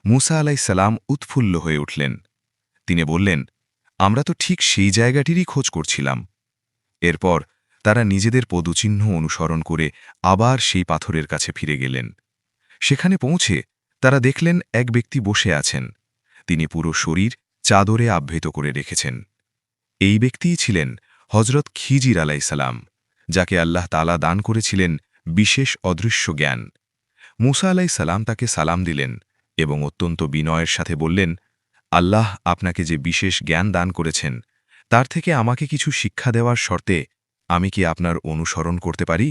মুসা আলাইসাল্লাম উৎফুল্ল হয়ে উঠলেন। তিনি বললেন, আমরা তো ঠিক সেই জায়গাটিরই খোঁজ করছিলাম। এরপর তারা নিজেদের পদচিহ্ন অনুসরণ করে আবার সেই পাথরের কাছে ফিরে গেলেন। সেখানে পৌঁছে তারা দেখলেন এক ব্যক্তি বসে আছেন। তিনি পুরো শরীর চাদরে আবৃত করে রেখেছেন। এই ব্যক্তিই ছিলেন হজরত খিজির আলাইসালাম, যাকে আল্লাহ তাআলা দান করেছিলেন বিশেষ অদৃশ্য জ্ঞান। মুসা আলাইসালাম তাকে সালাম দিলেন এবং অত্যন্ত বিনয়ের সাথে বললেন, আল্লাহ আপনাকে যে বিশেষ জ্ঞান দান করেছেন, তার থেকে আমাকে কিছু শিক্ষা দেওয়ার শর্তে আমি কি আপনার অনুসরণ করতে পারি?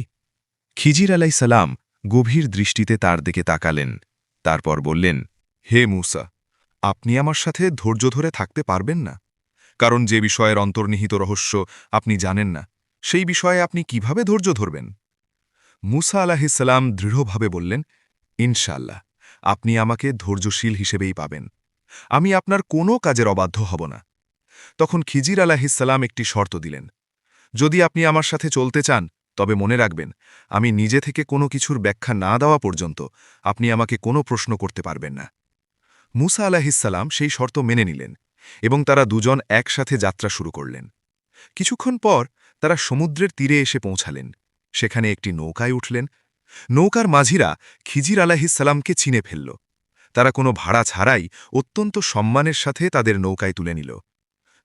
খিজির আলাইসালাম গভীর দৃষ্টিতে তার দিকে তাকালেন। তারপর বললেন, হে মুসা, আপনি আমার সাথে ধৈর্য ধরে থাকতে পারবেন না? কারণ যে বিষয়ের অন্তর্নিহিত রহস্য আপনি জানেন না, সেই বিষয়ে আপনি কিভাবে ধৈর্য ধরবেন? মুসা আলাহিসাল্লাম দৃঢ়ভাবে বললেন, ইনশাআল্লাহ, আপনি আমাকে ধৈর্যশীল হিসেবেই পাবেন। আমি আপনার কোনো কাজের অবাধ্য হব না। তখন খিজির আলাহিসাল্লাম একটি শর্ত দিলেন, যদি আপনি আমার সাথে চলতে চান, তবে মনে রাখবেন, আমি নিজে থেকে কোনো কিছুর ব্যাখ্যা না দেওয়া পর্যন্ত আপনি আমাকে কোনো প্রশ্ন করতে পারবেন না। মুসা আলাহিসাল্লাম সেই শর্ত মেনে নিলেন এবং তারা দুজন একসাথে যাত্রা শুরু করলেন। কিছুক্ষণ পর তারা সমুদ্রের তীরে এসে পৌঁছালেন। সেখানে একটি নৌকায় উঠলেন। নৌকার মাঝিরা খিজির আলাহিসাল্লামকে চিনে ফেলল। তারা কোনো ভাড়া ছাড়াই অত্যন্ত সম্মানের সাথে তাদের নৌকায় তুলে নিল।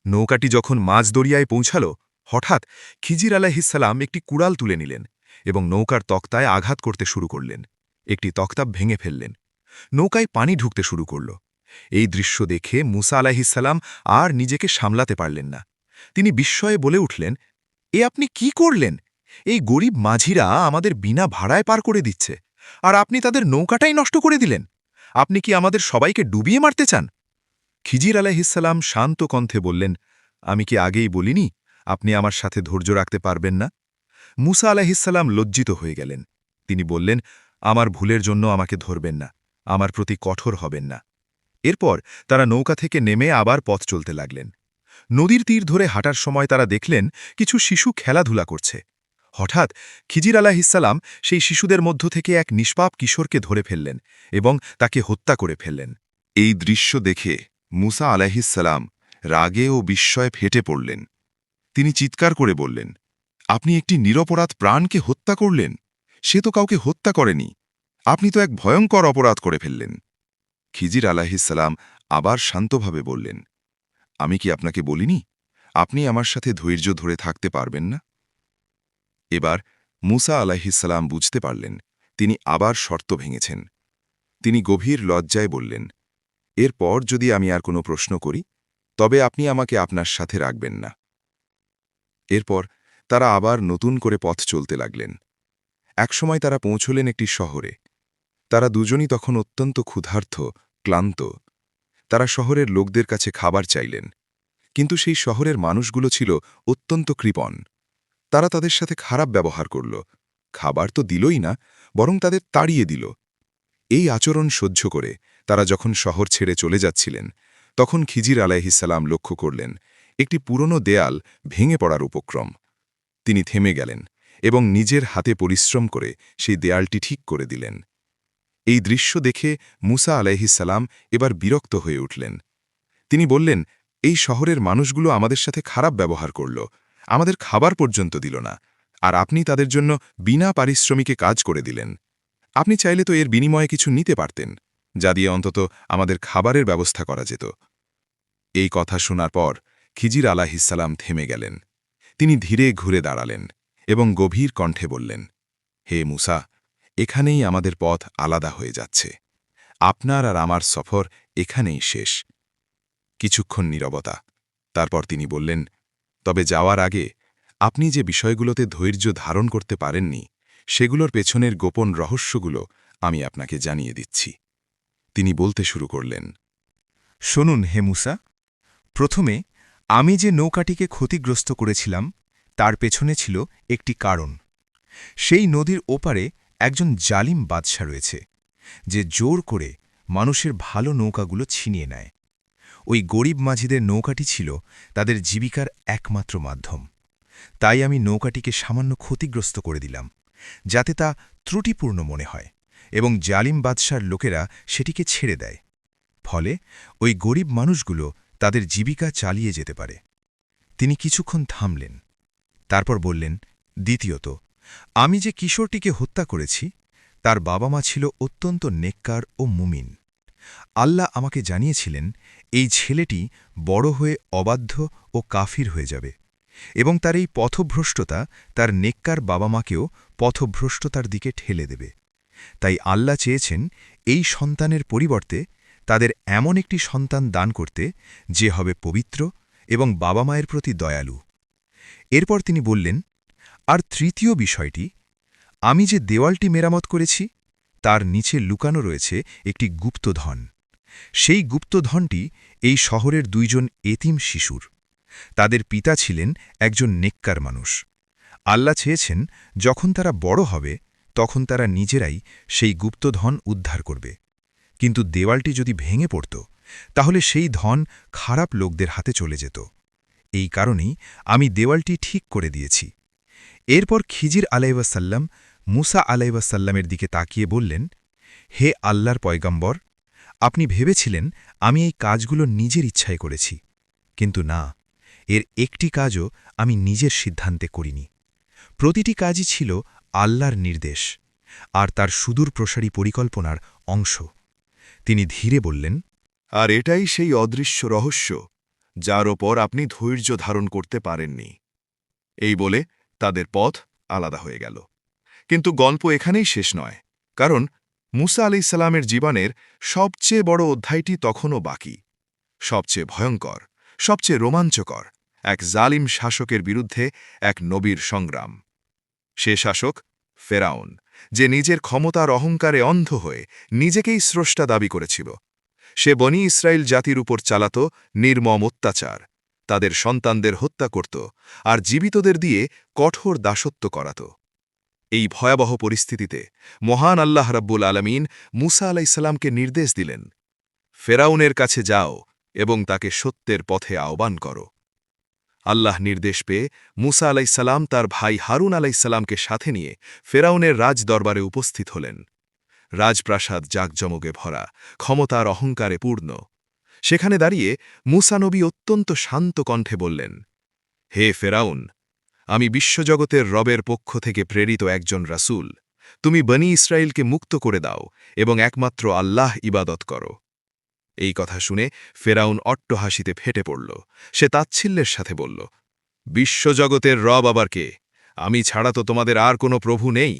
নৌকাটি যখন মাঝ দরিয়ায় পৌঁছাল, হঠাৎ খিজির আলাহিসাল্লাম একটি কুড়াল তুলে নিলেন এবং নৌকার তক্তায় আঘাত করতে শুরু করলেন। একটি তক্তা ভেঙে ফেললেন। নৌকায় পানি ঢুকতে শুরু করল। এই দৃশ্য দেখে মুসা আলাহিসাল্লাম আর নিজেকে সামলাতে পারলেন না। তিনি বিস্ময়ে বলে উঠলেন, এ আপনি কি করলেন? এই গরিব মাঝিরা আমাদের বিনা ভাড়ায় পার করে দিচ্ছে, আর আপনি তাদের নৌকাটাই নষ্ট করে দিলেন। আপনি কি আমাদের সবাইকে ডুবিয়ে মারতে চান? খিজির আলাইহিসসালাম শান্ত কণ্ঠে বললেন, আমি কি আগেই বলিনি আপনি আমার সাথে ধৈর্য রাখতে পারবেন না? মুসা আলাইহিসসালাম লজ্জিত হয়ে গেলেন। তিনি বললেন, আমার ভুলের জন্য আমাকে ধরবেন না, আমার প্রতি কঠোর হবেন না। এরপর তারা নৌকা থেকে নেমে আবার পথ চলতে লাগলেন। নদীর তীর ধরে হাঁটার সময় তারা দেখলেন কিছু শিশু খেলাধুলা করছে। হঠাৎ খিজির আলাইহিসসালাম সেই শিশুদের মধ্য থেকে এক নিষ্পাপ কিশোরকে ধরে ফেললেন এবং তাকে হত্যা করে ফেললেন। এই দৃশ্য দেখে মুসা আলাইহিসসালাম রাগে ও বিস্ময়ে ফেটে পড়লেন। তিনি চিৎকার করে বললেন, আপনি একটি নিরপরাধ প্রাণকে হত্যা করলেন। সে তো কাউকে হত্যা করেনি। আপনি তো এক ভয়ঙ্কর অপরাধ করে ফেললেন। খিজির আলাইহিসসালাম আবার শান্তভাবে বললেন, আমি কি আপনাকে বলিনি আপনি আমার সাথে ধৈর্য ধরে থাকতে পারবেন না? এবার মুসা আলাইহিসসালাম বুঝতে পারলেন তিনি আবার শর্ত ভেঙেছেন। তিনি গভীর লজ্জায় বললেন, এরপর যদি আমি আর কোনো প্রশ্ন করি তবে আপনি আমাকে আপনার সাথে রাখবেন না। এরপর তারা আবার নতুন করে পথ চলতে লাগলেন। একসময় তারা পৌঁছলেন একটি শহরে। তারা দুজনই তখন অত্যন্ত ক্ষুধার্ত, ক্লান্ত। তারা শহরের লোকদের কাছে খাবার চাইলেন, কিন্তু সেই শহরের মানুষগুলো ছিল অত্যন্ত কৃপণ। তারা তাদের সাথে খারাপ ব্যবহার করল। খাবার তো দিলই না, বরং তাদের তাড়িয়ে দিল। এই আচরণ সহ্য করে তারা যখন শহর ছেড়ে চলে যাচ্ছিলেন, তখন খিজির আলাইহিসসালাম লক্ষ্য করলেন একটি পুরনো দেয়াল ভেঙে পড়ার উপক্রম। তিনি থেমে গেলেন এবং নিজের হাতে পরিশ্রম করে সেই দেয়ালটি ঠিক করে দিলেন। এই দৃশ্য দেখে মুসা আলাইহিসসালাম এবার বিরক্ত হয়ে উঠলেন। তিনি বললেন, এই শহরের মানুষগুলো আমাদের সাথে খারাপ ব্যবহার করল, আমাদের খাবার পর্যন্ত দিল না, আর আপনি তাদের জন্য বিনা পারিশ্রমিকে কাজ করে দিলেন। আপনি চাইলে তো এর বিনিময়ে কিছু নিতে পারতেন, যা দিয়ে অন্তত আমাদের খাবারের ব্যবস্থা করা যেত। এই কথা শোনার পর খিজির আলাইহিসসালাম থেমে গেলেন। তিনি ধীরে ঘুরে দাঁড়ালেন এবং গভীর কণ্ঠে বললেন, হে মুসা, এখানেই আমাদের পথ আলাদা হয়ে যাচ্ছে। আপনার আর আমার সফর এখানেই শেষ। কিছুক্ষণ নীরবতা। তারপর তিনি বললেন, তবে যাওয়ার আগে আপনি যে বিষয়গুলোতে ধৈর্য ধারণ করতে পারেননি, সেগুলোর পেছনের গোপন রহস্যগুলো আমি আপনাকে জানিয়ে দিচ্ছি। তিনি বলতে শুরু করলেন, শুনুন হে মুসা, প্রথমে আমি যে নৌকাটিকে ক্ষতিগ্রস্ত করেছিলাম তার পেছনে ছিল একটি কারণ। সেই নদীর ওপারে একজন জালিম বাদশা রয়েছে, যে জোর করে মানুষের ভালো নৌকাগুলো ছিনিয়ে নেয়। ওই গরিব মাঝিদের নৌকাটি ছিল তাদের জীবিকার একমাত্র মাধ্যম। তাই আমি নৌকাটিকে সামান্য ক্ষতিগ্রস্ত করে দিলাম, যাতে তা ত্রুটিপূর্ণ মনে হয়, এবং জালিম বাদশার লোকেরা সেটিকে ছেড়ে দেয়। ফলে ওই গরিব মানুষগুলো তাদের জীবিকা চালিয়ে যেতে পারে। তিনি কিছুক্ষণ থামলেন, তারপর বললেন, দ্বিতীয়ত, আমি যে কিশোরটিকে হত্যা করেছি তার বাবা মা ছিল অত্যন্ত নেককার ও মুমিন। আল্লাহ আমাকে জানিয়েছিলেন এই ছেলেটি বড় হয়ে অবাধ্য ও কাফির হয়ে যাবে, এবং তার এই পথভ্রষ্টতা তার নেককার বাবা মাকেও পথভ্রষ্টতার দিকে ঠেলে দেবে। তাই আল্লাহ চেয়েছেন এই সন্তানের পরিবর্তে তাদের এমন একটি সন্তান দান করতে যে হবে পবিত্র এবং বাবা মায়ের প্রতি দয়ালু। এরপর তিনি বললেন, আর তৃতীয় বিষয়টি, আমি যে দেওয়ালটি মেরামত করেছি তার নিচে লুকানো রয়েছে একটি গুপ্তধন। সেই গুপ্তধনটি এই শহরের দুইজন এতিম শিশুর। তাদের পিতা ছিলেন একজন নেককার মানুষ। আল্লাহ চেয়েছেন যখন তারা বড় হবে তখন তারা নিজেরাই সেই গুপ্তধন উদ্ধার করবে। কিন্তু দেওয়ালটি যদি ভেঙে পড়ত তাহলে সেই ধন খারাপ লোকদের হাতে চলে যেত। এই কারণেই আমি দেওয়ালটি ঠিক করে দিয়েছি। এরপর খিজির আলাইহিসসালাম মুসা আলাইহিসসালামের দিকে তাকিয়ে বললেন, হে আল্লাহর পয়গম্বর, আপনি ভেবেছিলেন আমি এই কাজগুলো নিজের ইচ্ছায় করেছি, কিন্তু না, এর একটি কাজও আমি নিজের সিদ্ধান্তে করিনি। প্রতিটি কাজই ছিল আল্লাহর নির্দেশ আর তার সুদূর প্রসারী পরিকল্পনার অংশ। তিনি ধীরে বললেন, আর এটাই সেই অদৃশ্য রহস্য যার ওপর আপনি ধৈর্য ধারণ করতে পারেননি। এই বলে তাদের পথ আলাদা হয়ে গেল। কিন্তু গল্প এখানেই শেষ নয়, কারণ মুসা আলাইহিসসালামের জীবনের সবচেয়ে বড় অধ্যায়টি তখনও বাকি। সবচেয়ে ভয়ঙ্কর, সবচেয়ে রোমাঞ্চকর, এক জালিম শাসকের বিরুদ্ধে এক নবীর সংগ্রাম। সে শাসক ফেরাউন, যে নিজের ক্ষমতার অহংকারে অন্ধ হয়ে নিজেকেই স্রষ্টা দাবি করেছিল। সে বনি ইসরায়েল জাতির উপর চালাত নির্মম অত্যাচার, তাদের সন্তানদের হত্যা করত আর জীবিতদের দিয়ে কঠোর দাসত্ব করাত। এই ভয়াবহ পরিস্থিতিতে মহান আল্লাহ রাব্বুল আলামিন মুসা আলাইহিসসালামকে নির্দেশ দিলেন, ফেরাউনের কাছে যাও এবং তাকে সত্যের পথে আহ্বান করো। আল্লাহ নির্দেশ পেয়ে মুসা আলাইসাল্লাম তার ভাই হারুন আলাইসাল্লামকে সাথে নিয়ে ফেরাউনের রাজ দরবারে উপস্থিত হলেন। রাজপ্রাসাদ জাঁকজমকে ভরা, ক্ষমতার অহংকারে পূর্ণ। সেখানে দাঁড়িয়ে মুসা নবী অত্যন্ত শান্ত কণ্ঠে বললেন, হে ফেরাউন, আমি বিশ্বজগতের রবের পক্ষ থেকে প্রেরিত একজন রাসূল। তুমি বনি ইসরায়েলকে মুক্ত করে দাও এবং একমাত্র আল্লাহ ইবাদত করো। এই কথা শুনে ফেরাউন অট্টহাসিতে ফেটে পড়ল। সে তাচ্ছিল্যের সাথে বলল, বিশ্বজগতের রব আবার কে? আমি ছাড়া তো তোমাদের আর কোনো প্রভু নেই।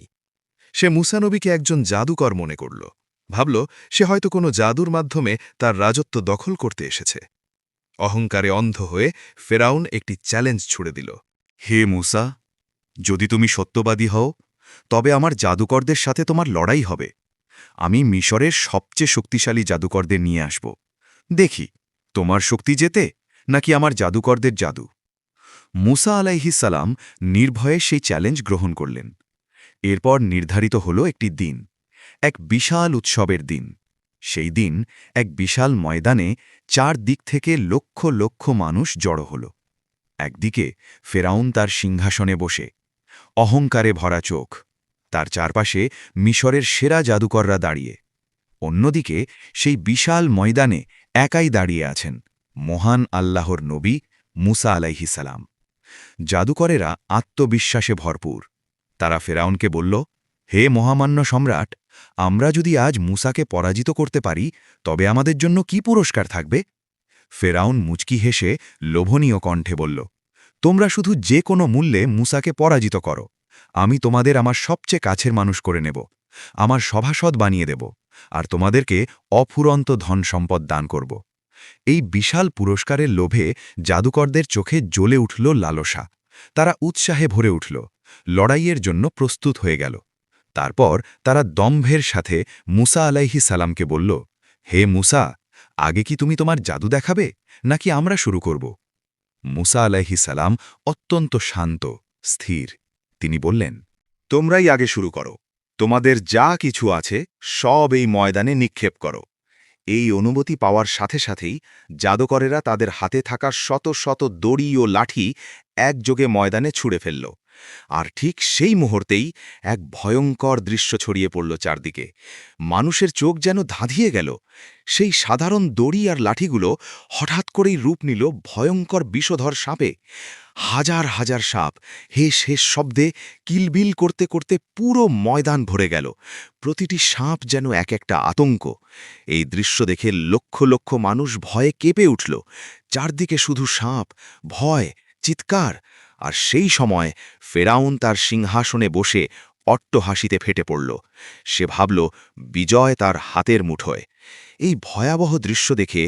সে মুসা নবীকে একজন জাদুকর মনে করল, ভাবল সে হয়তো কোনো জাদুর মাধ্যমে তার রাজত্ব দখল করতে এসেছে। অহংকারে অন্ধ হয়ে ফেরাউন একটি চ্যালেঞ্জ ছুড়ে দিল। হে মুসা, যদি তুমি সত্যবাদী হও তবে আমার জাদুকরদের সাথে তোমার লড়াই হবে। আমি মিশরের সবচেয়ে শক্তিশালী জাদুকরদের নিয়ে আসব। দেখি তোমার শক্তি জেতে নাকি আমার জাদুকরদের জাদু। মুসা আলাইহিস সালাম নির্ভয়ে সেই চ্যালেঞ্জ গ্রহণ করলেন। এরপর নির্ধারিত হল একটি দিন, এক বিশাল উৎসবের দিন। সেই দিন এক বিশাল ময়দানে 4 দিক থেকে লক্ষ লক্ষ মানুষ জড়ো হল। একদিকে ফেরাউন তার সিংহাসনে বসে, অহংকারে ভরা চোখ, তার চারপাশে মিশরের সেরা জাদুকররা দাঁড়িয়ে। অন্যদিকে সেই বিশাল ময়দানে একাই দাঁড়িয়ে আছেন মহান আল্লাহর নবী মুসা আলাইহিস সালাম। জাদুকরেরা আত্মবিশ্বাসে ভরপুর। তারা ফেরাউনকে বলল, হে মহামান্য সম্রাট, আমরা যদি আজ মুসাকে পরাজিত করতে পারি তবে আমাদের জন্য কি পুরস্কার থাকবে? ফেরাউন মুচকি হেসে লোভনীয় কণ্ঠে বলল, তোমরা শুধু যে কোনো মূল্যে মুসাকে পরাজিত করো। আমি তোমাদের আমার সবচেয়ে কাছের মানুষ করে নেব, আমার সভাসদ বানিয়ে দেব, আর তোমাদেরকে অফুরন্ত ধন সম্পদ দান করব। এই বিশাল পুরস্কারের লোভে জাদুকরদের চোখে জ্বলে উঠল লালসা। তারা উৎসাহে ভরে উঠল, লড়াইয়ের জন্য প্রস্তুত হয়ে গেল। তারপর তারা দম্ভের সাথে মুসা আলাইহিস সালামকে বলল, হে মুসা, আগে কি তুমি তোমার জাদু দেখাবে নাকি আমরা শুরু করব? মুসা আলাইহিস সালাম অত্যন্ত শান্ত, স্থির। তিনি বললেন, তোমরাই আগে শুরু করো। তোমাদের যা কিছু আছে সব এই ময়দানে নিক্ষেপ করো। এই অনুমতি পাওয়ার সাথে সাথেই জাদুকরেরা তাদের হাতে থাকা শত শত দড়ি ও লাঠি একযোগে ময়দানে ছুঁড়ে ফেলল। আর ঠিক সেই মুহূর্তেই এক ভয়ঙ্কর দৃশ্য ছড়িয়ে পড়ল চারদিকে। মানুষের চোখ যেন ধাঁধিয়ে গেল। সেই সাধারণ দড়ি আর লাঠিগুলো হঠাৎ করেই রূপ নিল ভয়ঙ্কর বিষধর সাপে। হাজার হাজার সাপ হেস হেস শব্দে কিলবিল করতে করতে পুরো ময়দান ভরে গেল। প্রতিটি সাপ যেন এক একটা আতঙ্ক। এই দৃশ্য দেখে লক্ষ লক্ষ মানুষ ভয়ে কেঁপে উঠল। চারদিকে শুধু সাপ, ভয়, চিৎকার। আর সেই সময় ফেরাউন তার সিংহাসনে বসে অট্টহাসিতে ফেটে পড়ল। সে ভাবল বিজয় তার হাতের মুঠোয়। এই ভয়াবহ দৃশ্য দেখে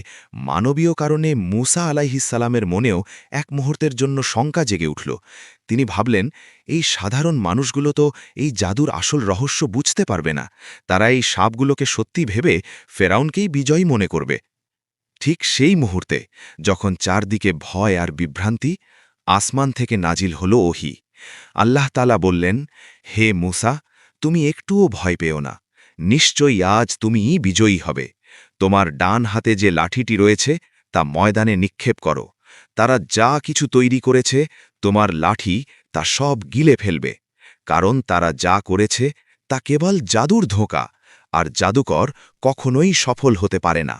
মানবীয় কারণে মুসা আলাইহিস সালামের মনেও এক মুহূর্তের জন্য শঙ্কা জেগে উঠল। তিনি ভাবলেন, এই সাধারণ মানুষগুলো তো এই জাদুর আসল রহস্য বুঝতে পারবে না। তারা এই সাপগুলোকে সত্যি ভেবে ফেরাউনকেই বিজয়ী মনে করবে। ঠিক সেই মুহূর্তে যখন চারদিকে ভয় আর বিভ্রান্তি, আসমান থেকে নাজিল হল ওহী। আল্লাহ তাআলা বললেন, হে মুসা, তুমি একটুও ভয় পেও না। নিশ্চয়ই আজ তুমিই বিজয়ী হবে। তোমার ডান হাতে যে লাঠিটি রয়েছে তা ময়দানে নিক্ষেপ করো। তারা যা কিছু তৈরি করেছে তোমার লাঠি তা সব গিলে ফেলবে। কারণ তারা যা করেছে তা কেবল জাদুর ধোঁকা, আর জাদুকর কখনোই সফল হতে পারে না।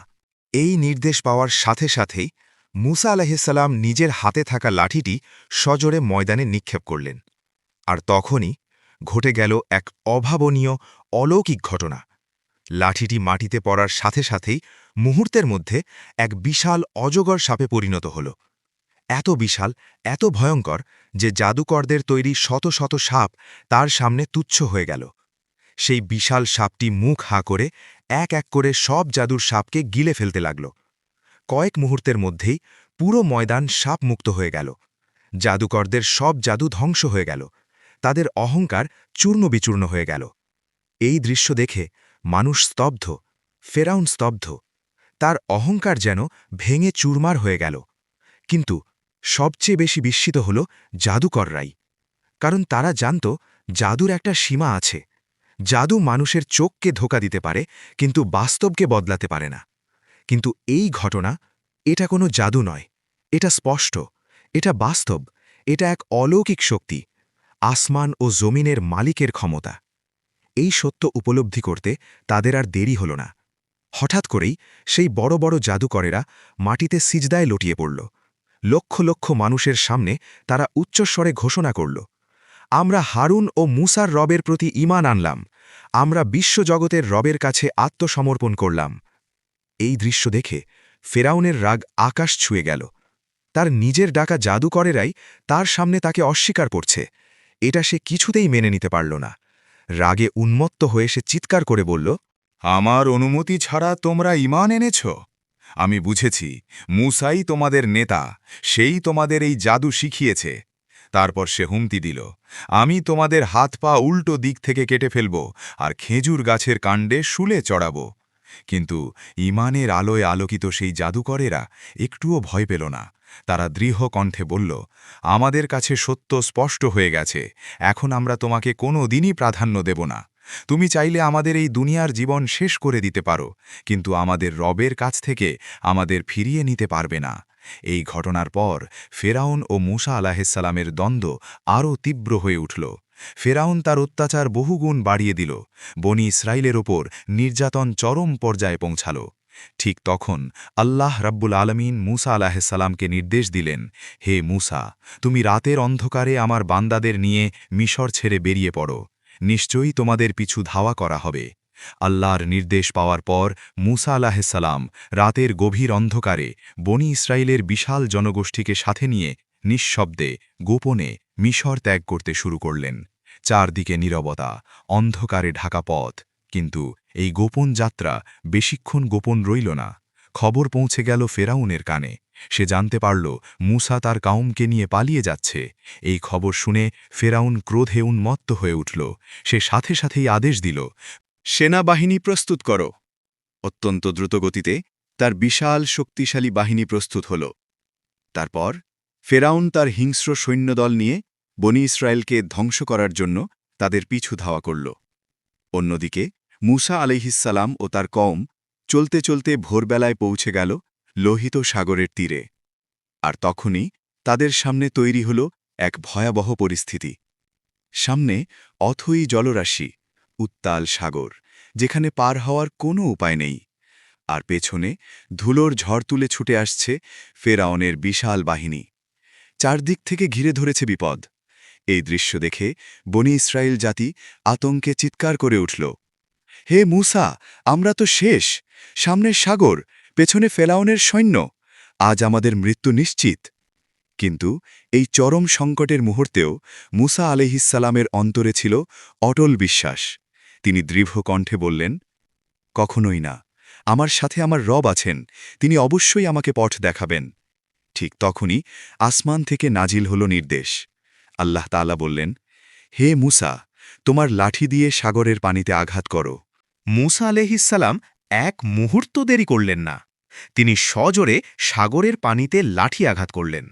এই নির্দেশ পাওয়ার সাথে সাথেই মুসা আলাইহিস সালাম নিজের হাতে থাকা লাঠিটি সজোরে ময়দানে নিক্ষেপ করলেন। আর তখনই ঘটে গেল এক অভাবনীয়, অলৌকিক ঘটনা। লাঠিটি মাটিতে পড়ার সাথে সাথেই মুহূর্তের মধ্যে এক বিশাল অজগর সাপে পরিণত হল। এত বিশাল, এত ভয়ঙ্কর যে জাদুকরদের তৈরি শত শত সাপ তার সামনে তুচ্ছ হয়ে গেল। সেই বিশাল সাপটি মুখ হাঁ করে এক এক করে সব জাদুর সাপকে গিলে ফেলতে লাগল। কয়েক মুহূর্তের মধ্যেই পুরো ময়দান সাপমুক্ত হয়ে গেল। জাদুকরদের সব জাদু ধ্বংস হয়ে গেল। তাদের অহংকার চূর্ণবিচূর্ণ হয়ে গেল। এই দৃশ্য দেখে মানুষ স্তব্ধ, ফেরাউন স্তব্ধ। তার অহংকার যেন ভেঙে চুরমার হয়ে গেল। কিন্তু সবচেয়ে বেশি বিস্মিত হল জাদুকররাই। কারণ তারা জানত জাদুর একটা সীমা আছে। জাদু মানুষের চোখকে ধোঁকা দিতে পারে, কিন্তু বাস্তবকে বদলাতে পারে না। কিন্তু এই ঘটনা, এটা কোনো জাদু নয়, এটা স্পষ্ট, এটা বাস্তব, এটা এক অলৌকিক শক্তি, আসমান ও জমিনের মালিকের ক্ষমতা। এই সত্য উপলব্ধি করতে তাদের আর দেরি হল না। হঠাৎ করেই সেই বড় বড় জাদুকরেরা মাটিতে সিজদায় লটিয়ে পড়ল। লক্ষ লক্ষ মানুষের সামনে তারা উচ্চস্বরে ঘোষণা করল, আমরা হারুন ও মুসার রবের প্রতি ঈমান আনলাম, আমরা বিশ্বজগতের রবের কাছে আত্মসমর্পণ করলাম। এই দৃশ্য দেখে ফেরাউনের রাগ আকাশ ছুঁয়ে গেল। তার নিজের ডাকা জাদুকরেরাই তার সামনে তাকে অস্বীকার করছে, এটা সে কিছুতেই মেনে নিতে পারল না। রাগে উন্মত্ত হয়ে সে চিৎকার করে বলল, আমার অনুমতি ছাড়া তোমরা ঈমান এনেছ? আমি বুঝেছি, মুসাই তোমাদের নেতা, সেই তোমাদের এই জাদু শিখিয়েছে। তারপর সে হুমতি দিল, আমি তোমাদের হাত পা উল্টো দিক থেকে কেটে ফেলব আর খেজুর গাছের কাণ্ডে শুলে চড়াব। কিন্তু ঈমানের আলোয় আলোকিত সেই জাদুকরেরা একটুও ভয় পেল না। তারা দৃঢ় কণ্ঠে বলল, আমাদের কাছে সত্য স্পষ্ট হয়ে গেছে, এখন আমরা তোমাকে কোনো দিনই প্রাধান্য দেব না। তুমি চাইলে আমাদের এই দুনিয়ার জীবন শেষ করে দিতে পারো, কিন্তু আমাদের রবের কাছ থেকে আমাদের ফিরিয়ে নিতে পারবে না। এই ঘটনার পর ফেরাউন ও মুসা আলাহিসাল্লামের দ্বন্দ্ব আরও তীব্র হয়ে উঠল। ফেরাউন তার অত্যাচার বহুগুণ বাড়িয়ে দিল। বনি ইসরায়েলের ওপর নির্যাতন চরম পর্যায়ে পৌঁছাল। ঠিক তখন আল্লাহ রাব্বুল আলমিন মুসা আলাহিসাল্লামকে নির্দেশ দিলেন, হে মুসা, তুমি রাতের অন্ধকারে আমার বান্দাদের নিয়ে মিশর ছেড়ে বেরিয়ে পড়ো, নিশ্চয়ই তোমাদের পিছু ধাওয়া করা হবে। আল্লাহর নির্দেশ পাওয়ার পর মুসা আলাহিসাল্লাম রাতের গভীর অন্ধকারে বনি ইসরায়েলের বিশাল জনগোষ্ঠীকে সাথে নিয়ে নিঃশব্দে গোপনে মিশর ত্যাগ করতে শুরু করলেন। চারদিকে নীরবতা, অন্ধকারে ঢাকা পথ। কিন্তু এই গোপন যাত্রা বেশিক্ষণ গোপন রইল না। খবর পৌঁছে গেল ফেরাউনের কানে। সে জানতে পারল মুসা তার কাউমকে নিয়ে পালিয়ে যাচ্ছে। এই খবর শুনে ফেরাউন ক্রোধে উন্মত্ত হয়ে উঠল। সে সাথে সাথেই আদেশ দিল, সেনাবাহিনী প্রস্তুত করো। অত্যন্ত দ্রুতগতিতে তার বিশাল শক্তিশালী বাহিনী প্রস্তুত হল। তারপর ফেরাউন তার হিংস্র সৈন্যদল নিয়ে বনি ইসরায়েলকে ধ্বংস করার জন্য তাদের পিছু ধাওয়া করল। অন্যদিকে মুসা আলাইহিসসালাম ও তার কওম চলতে চলতে ভোরবেলায় পৌঁছে গেল লোহিত সাগরের তীরে। আর তখনই তাদের সামনে তৈরি হল এক ভয়াবহ পরিস্থিতি। সামনে অথই জলরাশি, উত্তাল সাগর, যেখানে পার হওয়ার কোনো উপায় নেই। আর পেছনে ধুলোর ঝড় তুলে ছুটে আসছে ফেরাউনের বিশাল বাহিনী। চারদিক থেকে ঘিরে ধরেছে বিপদ। এই দৃশ্য দেখে বনি ইসরায়েল জাতি আতঙ্কে চিৎকার করে উঠল, হে মুসা, আমরা তো শেষ, সামনের সাগর, পেছনে ফেরাউনের সৈন্য, আজ আমাদের মৃত্যু নিশ্চিত। কিন্তু এই চরম সংকটের মুহূর্তেও মুসা আলাইহিসসালামের অন্তরে ছিল অটল বিশ্বাস। তিনি দৃঢ় কণ্ঠে বললেন, কখনোই না, আমার সাথে আমার রব আছেন, তিনি অবশ্যই আমাকে পথ দেখাবেন। ঠিক তখনই আসমান থেকে নাজিল হল নির্দেশ। আল্লাহ তাআলা বললেন, হে মুসা, তোমার লাঠি দিয়ে সাগরের পানিতে আঘাত করো। মুসা আলাইহিসসালাম এক মুহূর্ত দেরি করলেন না। তিনি সজোরে সাগরের পানিতে লাঠি আঘাত করলেন।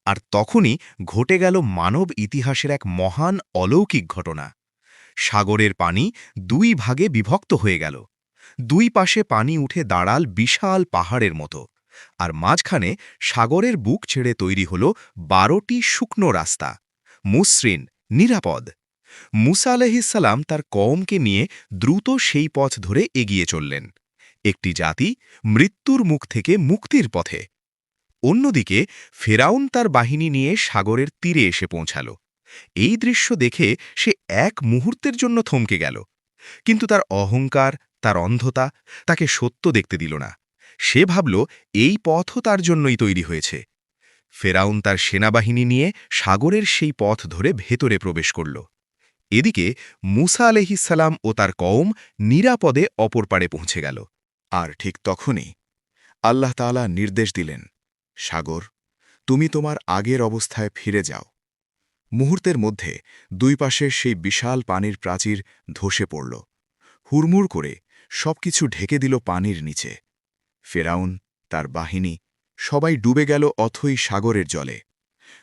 আর তখনই ঘটে গেল মানব ইতিহাসের এক মহান অলৌকিক ঘটনা। সাগরের পানি দুই ভাগে বিভক্ত হয়ে গেল। দুই পাশে পানি উঠে দাঁড়াল বিশাল পাহাড়ের মতো, আর মাঝখানে সাগরের বুক ছেড়ে তৈরি হল 12টি শুকনো রাস্তা, মসৃণ, নিরাপদ। মুসা আলাইহিসসালাম তার কওমকে নিয়ে দ্রুত সেই পথ ধরে এগিয়ে চললেন, একটি জাতি মৃত্যুর মুখ থেকে মুক্তির পথে। অন্যদিকে ফেরাউন তার বাহিনী নিয়ে সাগরের তীরে এসে পৌঁছাল। এই দৃশ্য দেখে সে এক মুহূর্তের জন্য থমকে গেল। কিন্তু তার অহংকার, তার অন্ধতা তাকে সত্য দেখতে দিল না। সে ভাবল এই পথও তার জন্যই তৈরি হয়েছে। ফেরাউন তার সেনাবাহিনী নিয়ে সাগরের সেই পথ ধরে ভেতরে প্রবেশ করল। এদিকে মুসা আলাইহিসসালাম ও তার কওম নিরাপদে অপর পাড়ে পৌঁছে গেল। আর ঠিক তখনই আল্লাহ তাআলা নির্দেশ দিলেন, সাগর, তুমি তোমার আগের অবস্থায় ফিরে যাও। মুহূর্তের মধ্যে দুই পাশের সেই বিশাল পানির প্রাচীর ধসে পড়ল। হুড়মুড় করে সবকিছু ঢেকে দিল পানির নিচে। ফেরাউন, তার বাহিনী, সবাই ডুবে গেল অথই সাগরের জলে।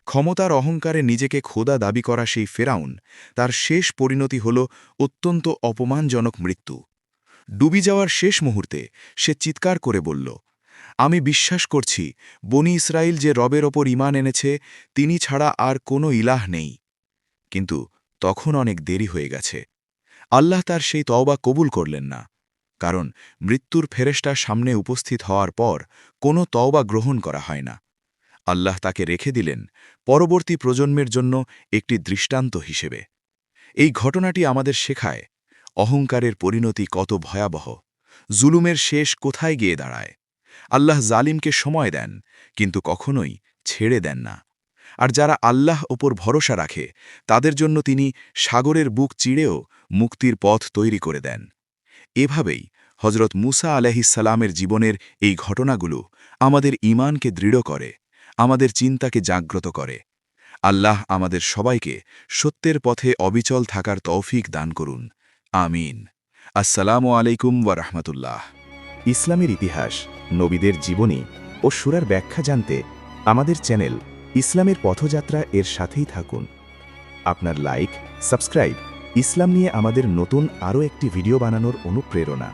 ক্ষমতার অহংকারে নিজেকে খোদা দাবি করা সেই ফেরাউন, তার শেষ পরিণতি হল অত্যন্ত অপমানজনক মৃত্যু। ডুবি যাওয়ার শেষ মুহূর্তে সে চিৎকার করে বলল, আমি বিশ্বাস করছি বনি ইসরায়েল যে রবের ওপর ঈমান এনেছে তিনি ছাড়া আর কোনো ইলাহ নেই। কিন্তু তখন অনেক দেরি হয়ে গেছে। আল্লাহ তার সেই তওবা কবুল করলেন না, কারণ মৃত্যুর ফেরেশতার সামনে উপস্থিত হওয়ার পর কোনো তওবা গ্রহণ করা হয় না। আল্লাহ তাকে রেখে দিলেন পরবর্তী প্রজন্মের জন্য একটি দৃষ্টান্ত হিসেবে। এই ঘটনাটি আমাদের শেখায় অহংকারের পরিণতি কত ভয়াবহ, জুলুমের শেষ কোথায় গিয়ে দাঁড়ায়। আল্লাহ জালিমকে সময় দেন, কিন্তু কখনোই ছেড়ে দেন না। আর যারা আল্লাহ ওপর ভরসা রাখে তাদের জন্য তিনি সাগরের বুক চিড়েও মুক্তির পথ তৈরি করে দেন। এভাবেই হজরত মুসা আলাইহিসসালামের জীবনের এই ঘটনাগুলো আমাদের ঈমানকে দৃঢ় করে, আমাদের চিন্তাকে জাগ্রত করে। আল্লাহ আমাদের সবাইকে সত্যের পথে অবিচল থাকার তৌফিক দান করুন। আমিন। আসসালামু আলাইকুম ওয়া রাহমাতুল্লাহ। ইসলামের ইতিহাস, নবীদের জীবনী ও সূরার ব্যাখ্যা জানতে আমাদের চ্যানেল ইসলামের পথযাত্রা এর সাথেই থাকুন। আপনার লাইক, সাবস্ক্রাইব ইসলাম নিয়ে আমাদের নতুন আরও একটি ভিডিও বানানোর অনুপ্রেরণা।